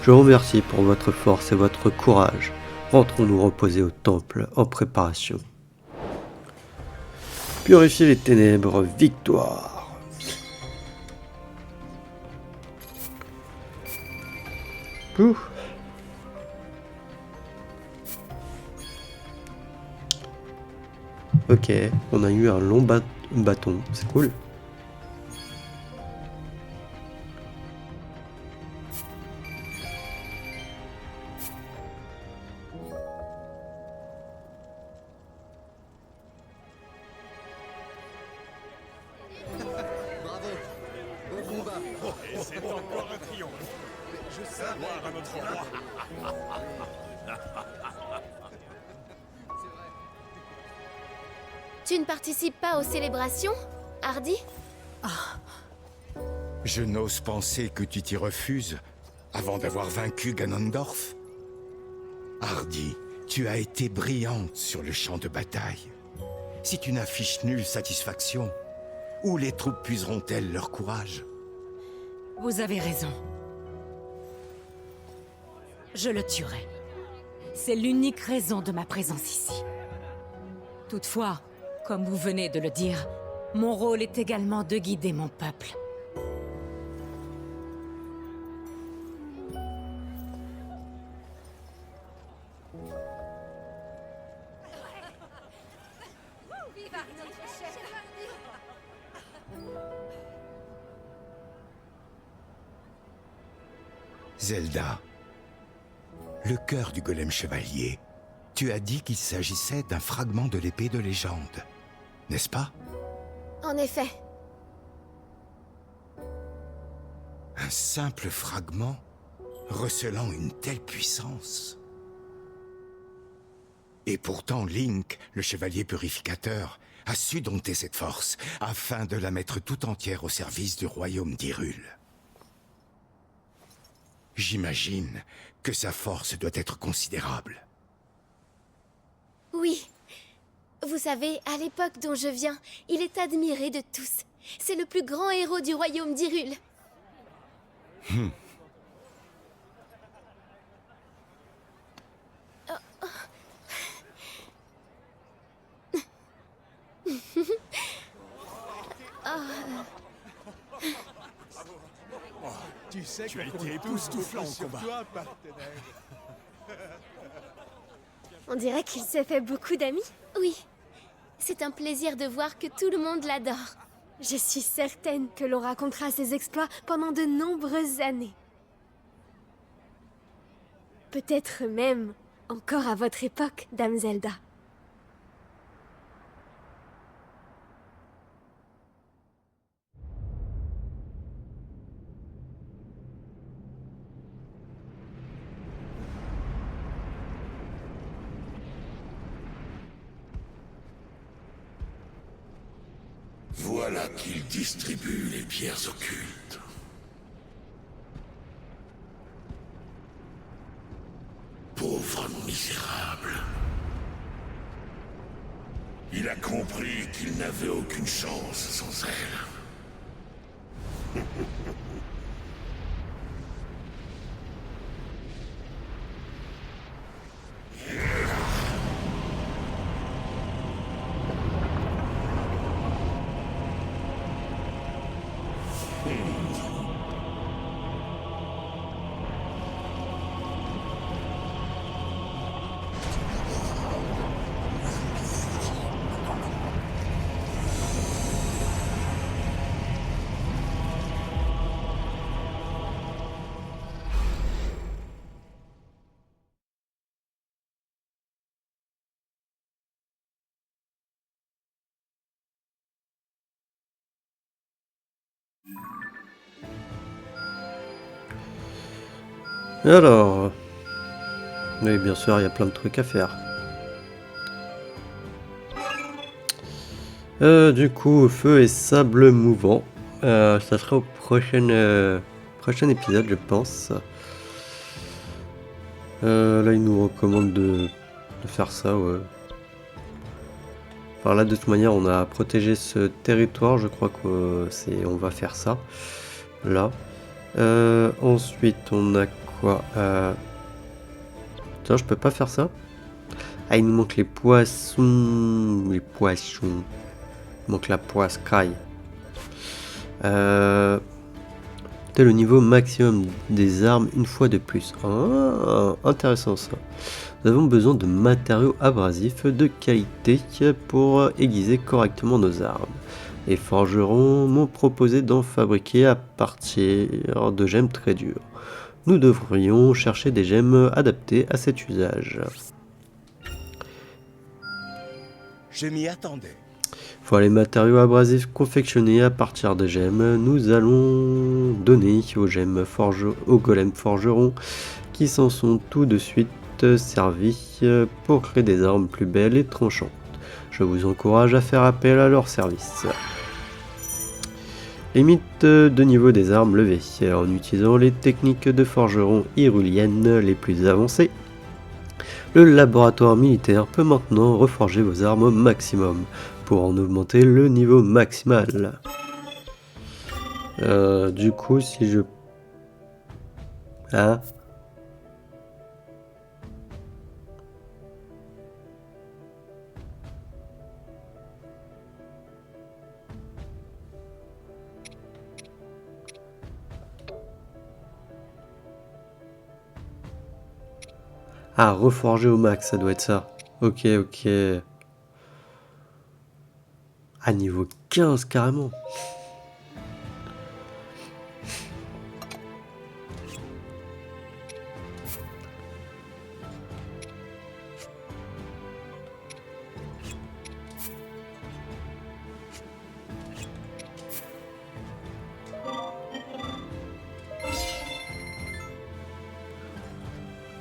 Je vous remercie pour votre force et votre courage. Rentrons nous reposer au temple en préparation. Purifier les ténèbres, victoire! Ouh. Ok, on a eu un long bâton, c'est cool. Bravo. Bon combat. Et c'est encore un triomphe. Je sais voir à notre roi. Tu ne participes pas aux célébrations, Hardy? Je n'ose penser que tu t'y refuses avant d'avoir vaincu Ganondorf. Hardy, tu as été brillante sur le champ de bataille. Si tu n'affiches nulle satisfaction, où les troupes puiseront-elles leur courage? Vous avez raison. Je le tuerai. C'est l'unique raison de ma présence ici. Toutefois, comme vous venez de le dire, mon rôle est également de guider mon peuple. Zelda, le cœur du golem chevalier Tu as dit qu'il s'agissait d'un fragment de l'épée de légende, n'est-ce pas? En effet. Un simple fragment recelant une telle puissance. Et pourtant Link, le chevalier purificateur, a su dompter cette force, afin de la mettre tout entière au service du royaume d'Hyrule. J'imagine que sa force doit être considérable. Oui. Vous savez, à l'époque dont je viens, il est admiré de tous. C'est le plus grand héros du royaume d'Hyrule. Tu sais que tu as été époustouflant au combat. On dirait qu'il s'est fait beaucoup d'amis. Oui. C'est un plaisir de voir que tout le monde l'adore. Je suis certaine que l'on racontera ses exploits pendant de nombreuses années. Peut-être même encore à votre époque, Dame Zelda. Voilà qu'il distribue les pierres occultes. Pauvre misérable. Il a compris qu'il n'avait aucune chance sans elle. Alors, oui, bien sûr, il y a plein de trucs à faire. Du coup, feu et sable mouvant. Ça sera au prochain épisode, je pense. Là, il nous recommande de faire ça, ouais. Enfin, là, de toute manière, on a protégé ce territoire. Je crois que on va faire ça. Là. Ensuite, on a quoi? Tiens, je peux pas faire ça? Ah, il nous manque les poissons. Les poissons. Il manque la poiscaille. C'est le niveau maximum des armes une fois de plus. Ah, intéressant ça. Nous avons besoin de matériaux abrasifs de qualité pour aiguiser correctement nos armes. Les forgerons m'ont proposé d'en fabriquer à partir de gemmes très dures. Nous devrions chercher des gemmes adaptées à cet usage. Je m'y attendais. Voilà les matériaux abrasifs confectionnés à partir de gemmes. Nous allons donner aux golems forgerons qui s'en sont tout de suite servis pour créer des armes plus belles et tranchantes. Je vous encourage à faire appel à leur service. Limite de niveau des armes levées. En utilisant les techniques de forgeron hyruliennes les plus avancées, le laboratoire militaire peut maintenant reforger vos armes au maximum pour en augmenter le niveau maximal. Du coup, si je... Hein? Ah, reforger au max, ça doit être ça. Ok, ok. À niveau 15 carrément.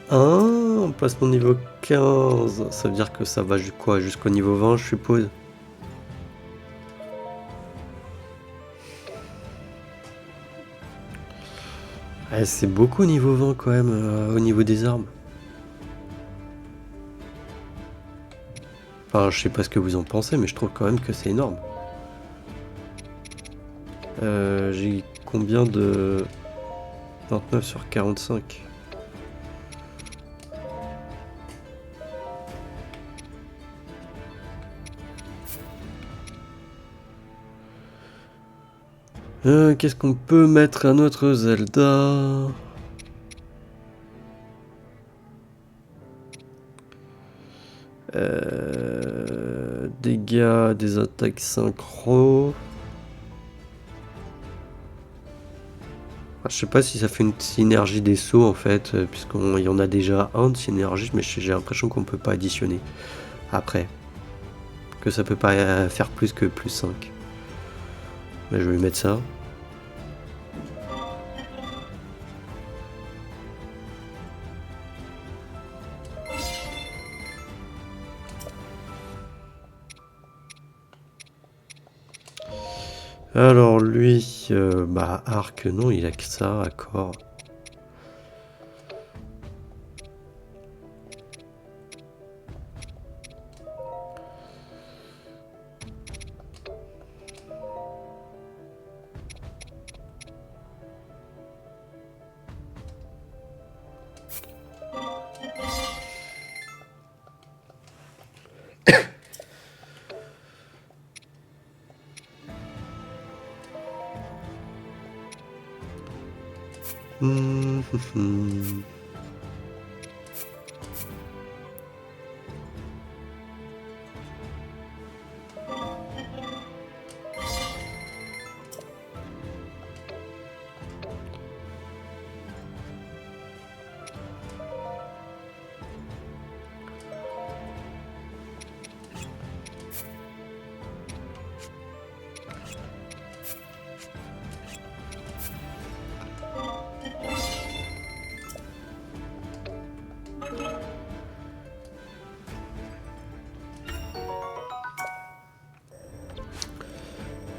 Emplacement niveau 15. Ça veut dire que ça va quoi, jusqu'au niveau 20, je suppose. Ouais, c'est beaucoup niveau 20 quand même, au niveau des armes. Enfin, je sais pas ce que vous en pensez, mais je trouve quand même que c'est énorme. J'ai combien de 29 sur 45? Qu'est-ce qu'on peut mettre à notre Zelda? Dégâts des attaques synchro. Je sais pas si ça fait une synergie des sauts en fait, puisqu'il y en a déjà un de synergie, mais j'ai l'impression qu'on peut pas additionner après. Que ça peut pas faire plus que plus 5. Mais je vais mettre ça. Alors lui, bah arc, non, il a que ça, accord.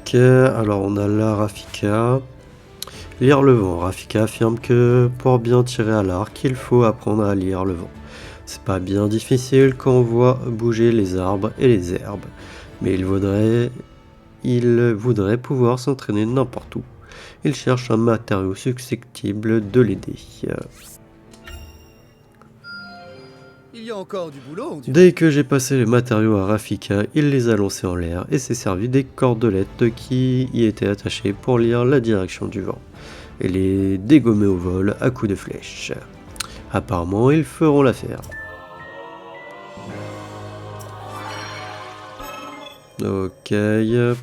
Ok, alors on a là Rafika. Lire le vent. Rafika affirme que pour bien tirer à l'arc, il faut apprendre à lire le vent. C'est pas bien difficile quand on voit bouger les arbres et les herbes, mais il voudrait pouvoir s'entraîner n'importe où. Il cherche un matériau susceptible de l'aider. Il y a encore du boulot, on dirait. Dès que j'ai passé les matériaux à Rafika, il les a lancés en l'air et s'est servi des cordelettes qui y étaient attachées pour lire la direction du vent et les dégommer au vol à coups de flèche. Apparemment, ils feront l'affaire. Ok. Est-ce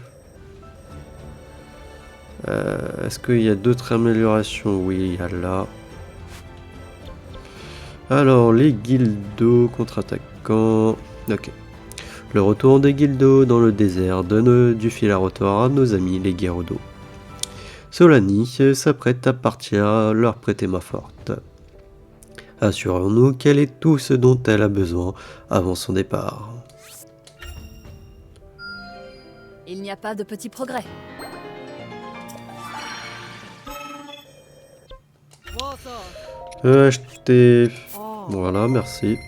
qu'il y a d'autres améliorations? Oui, il y a là. Alors, les guildos contre-attaquants. Ok. Le retour des guildos dans le désert donne du fil à retordre à nos amis les Gerudo. Solani s'apprête à partir leur prêter main forte. Assurons-nous qu'elle ait tout ce dont elle a besoin avant son départ. Il n'y a pas de petits progrès. Acheter. Voilà, merci.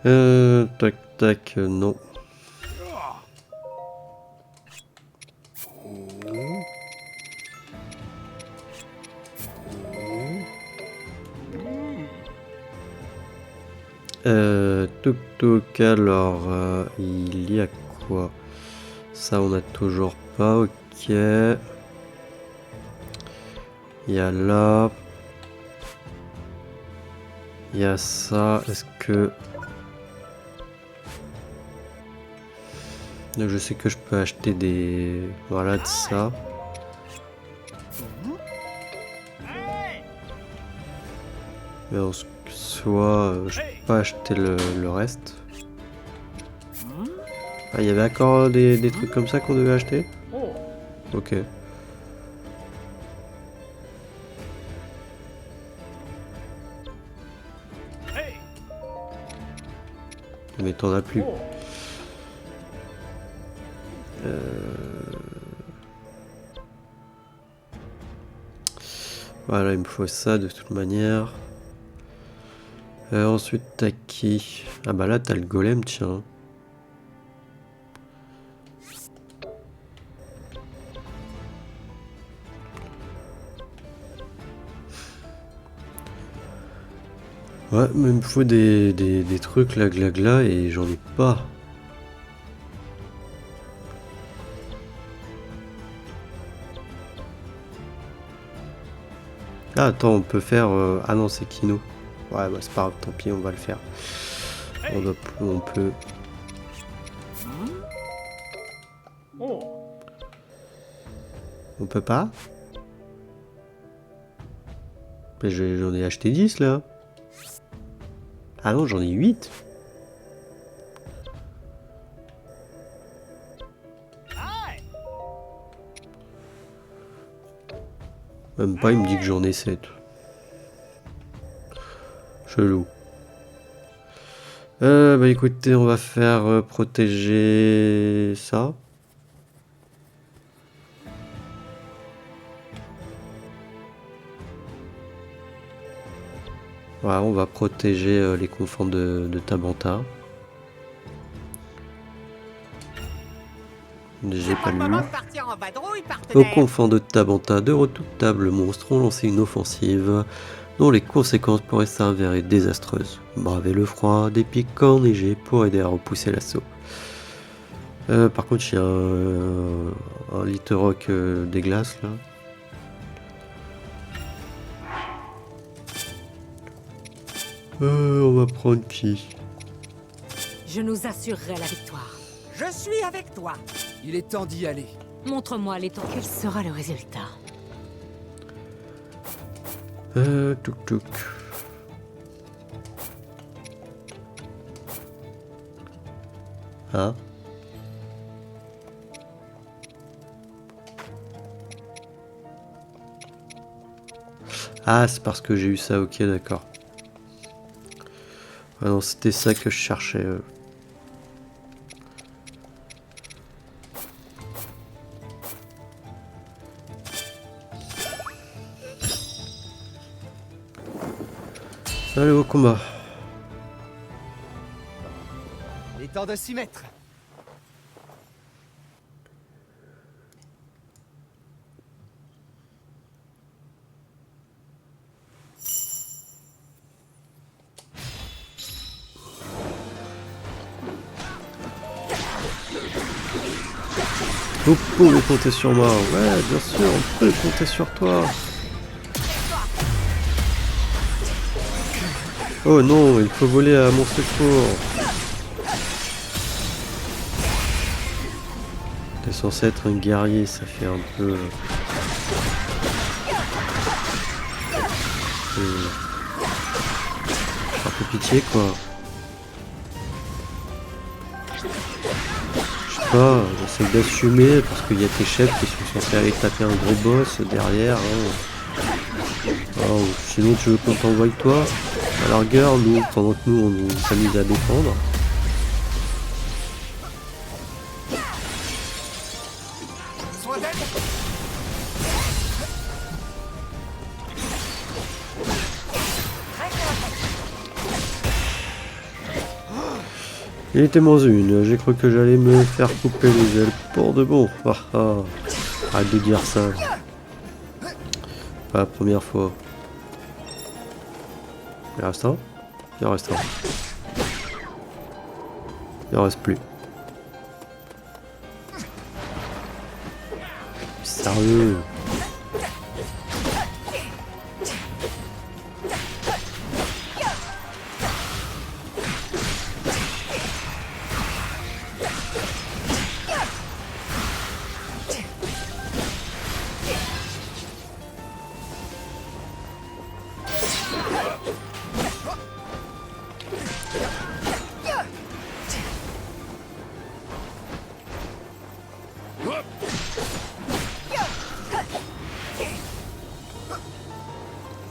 Tac tac, non. Tuk tuk, alors il y a quoi? Ça on a toujours pas, ok. Il y a là. Il y a ça, est-ce que... Je sais que je peux acheter des... Voilà, de ça. Mais en soi, je peux pas acheter le reste. Ah, il y avait encore des trucs comme ça qu'on devait acheter? Ok. Mais t'en as plus. Voilà, il me faut ça de toute manière. Ensuite, t'as qui? Ah bah là, t'as le golem, tiens. Ouais, mais il me faut des trucs là, gla, et j'en ai pas. Ah, attends, on peut faire... Ah non, c'est Kino. Ouais, bah c'est pas grave, tant pis, on va le faire. On peut... On peut pas? Mais j'en ai acheté 10 là. Ah non, j'en ai 8. Même pas, il me dit que j'en ai 7. Chelou. Bah écoutez, on va faire protéger ça. Voilà, on va protéger les confins de Tabanta. J'ai pas lu. Aux confins de Tabanta, de redoutables monstres ont lancé une offensive dont les conséquences pourraient s'avérer désastreuses. Bravez le froid, des pics enneigés pour aider à repousser l'assaut. Par contre, il y a un Litorock des glaces là. On va prendre qui? Je nous assurerai la victoire. Je suis avec toi. Il est temps d'y aller. Montre-moi les temps. Quel sera le résultat? Touk touk. Hein? Ah, c'est parce que j'ai eu ça, ok, d'accord. Ah non, c'était ça que je cherchais. Allez, au combat. Il est temps de s'y mettre. Vous pouvez compter sur moi. Ouais, bien sûr, on peut compter sur toi. Oh non, il faut voler à mon secours. T'es censé être un guerrier, ça fait un peu... un peu pitié, quoi. J'essaie d'assumer parce qu'il y a tes chefs qui sont censés aller taper un gros boss derrière. Hein. Oh, sinon tu veux qu'on t'envoie toi à la rigueur, nous, pendant que nous on s'amuse à défendre. Il était moins une, j'ai cru que j'allais me faire couper les ailes pour de bon. Ah, ah. Arrête de dire ça. Pas la première fois. Il reste un? Il en reste un. Il en reste plus. Sérieux?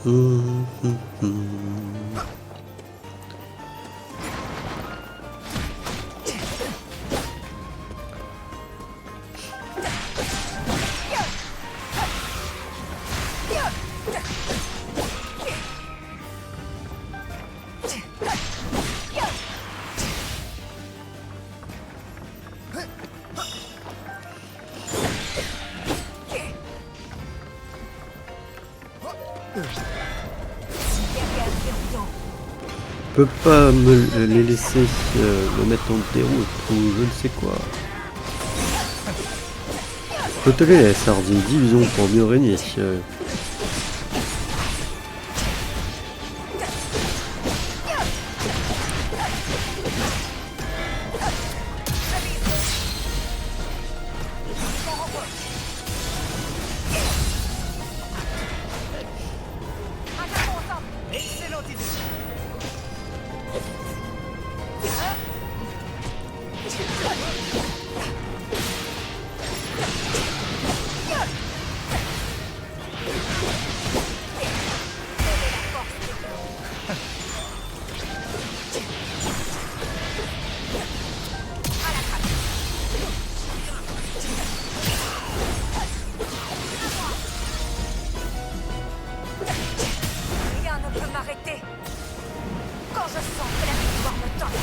Je peux pas me les laisser me mettre en déroute ou je ne sais quoi. Je te les laisse, Hardy, divisons pour mieux régner. Rien ne peut m'arrêter. Quand je sens que la victoire me tend.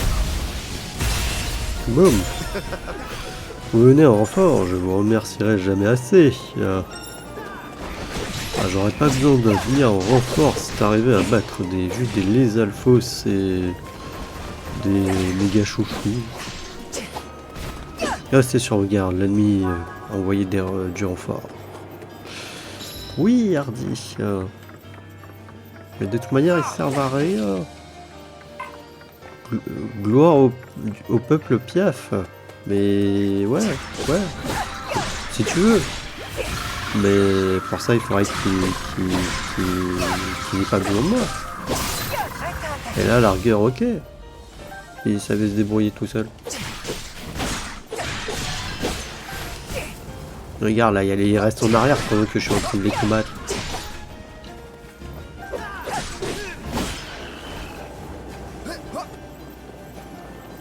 Boum. Vous venez en renfort, je vous remercierai jamais assez. J'aurais pas besoin de venir en renfort si t'arrivais à battre juste des Lésalfos et des méga chouchous. Restez sur le garde, l'ennemi a envoyé du renfort. Oui, Hardy. Mais de toute manière, ils servent à rien. Gloire au peuple Piaf. Mais ouais. Si tu veux. Mais pour ça, il faudrait qu'il n'ait pas besoin de moi. Et là, la rigueur, ok. Il savait se débrouiller tout seul. Regarde, là, il reste en arrière pendant que je suis en train de les combattre.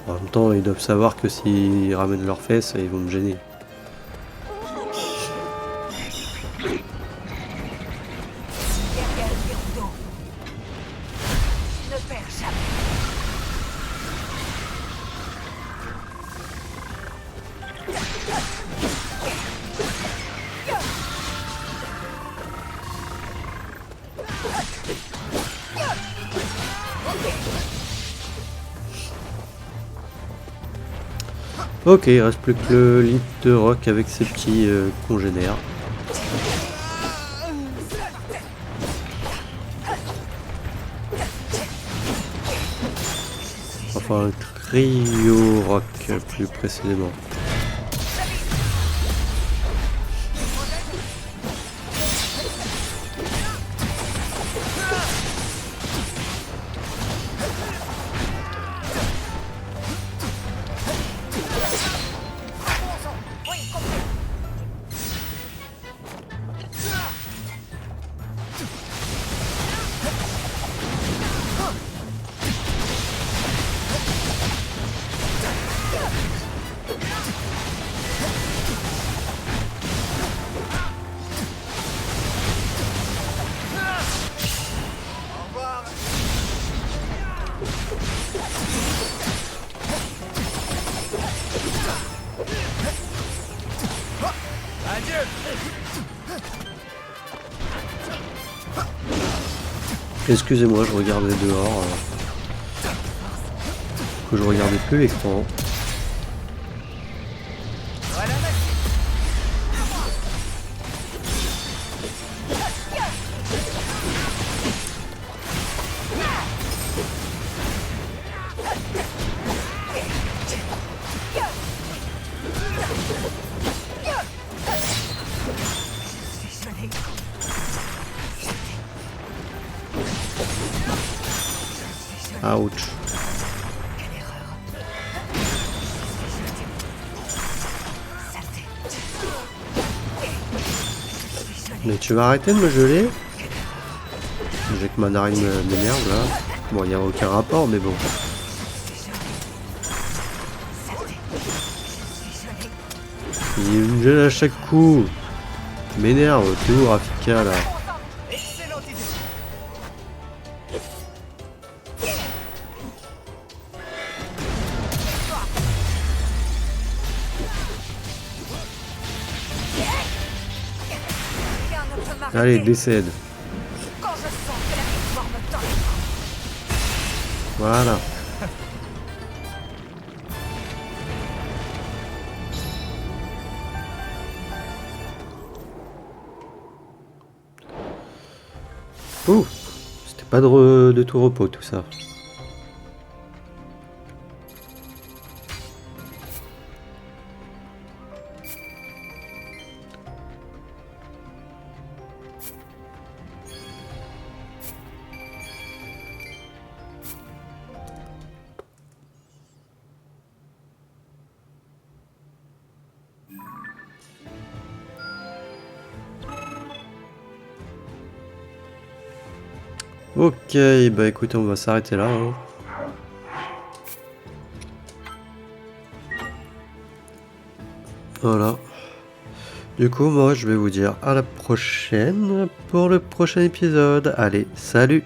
En même temps, ils doivent savoir que s'ils ramènent leurs fesses, ils vont me gêner. Ok, il reste plus que le lit de rock avec ses petits congénères. Enfin, un trio rock plus précisément. Excusez-moi, je regardais dehors. Que je regardais plus l'écran. Ouch. Mais tu vas arrêter de me geler? Déjà que ma narine m'énerve là. Bon, il n'y a aucun rapport, mais bon. Il me gêne à chaque coup. Tu m'énerves, t'es où Rafika là? Allez, décède. Voilà. Ouh, c'était pas de tout repos tout ça. Ok, bah écoutez, on va s'arrêter là. Hein. Voilà. Du coup, moi, je vais vous dire à la prochaine pour le prochain épisode. Allez, salut!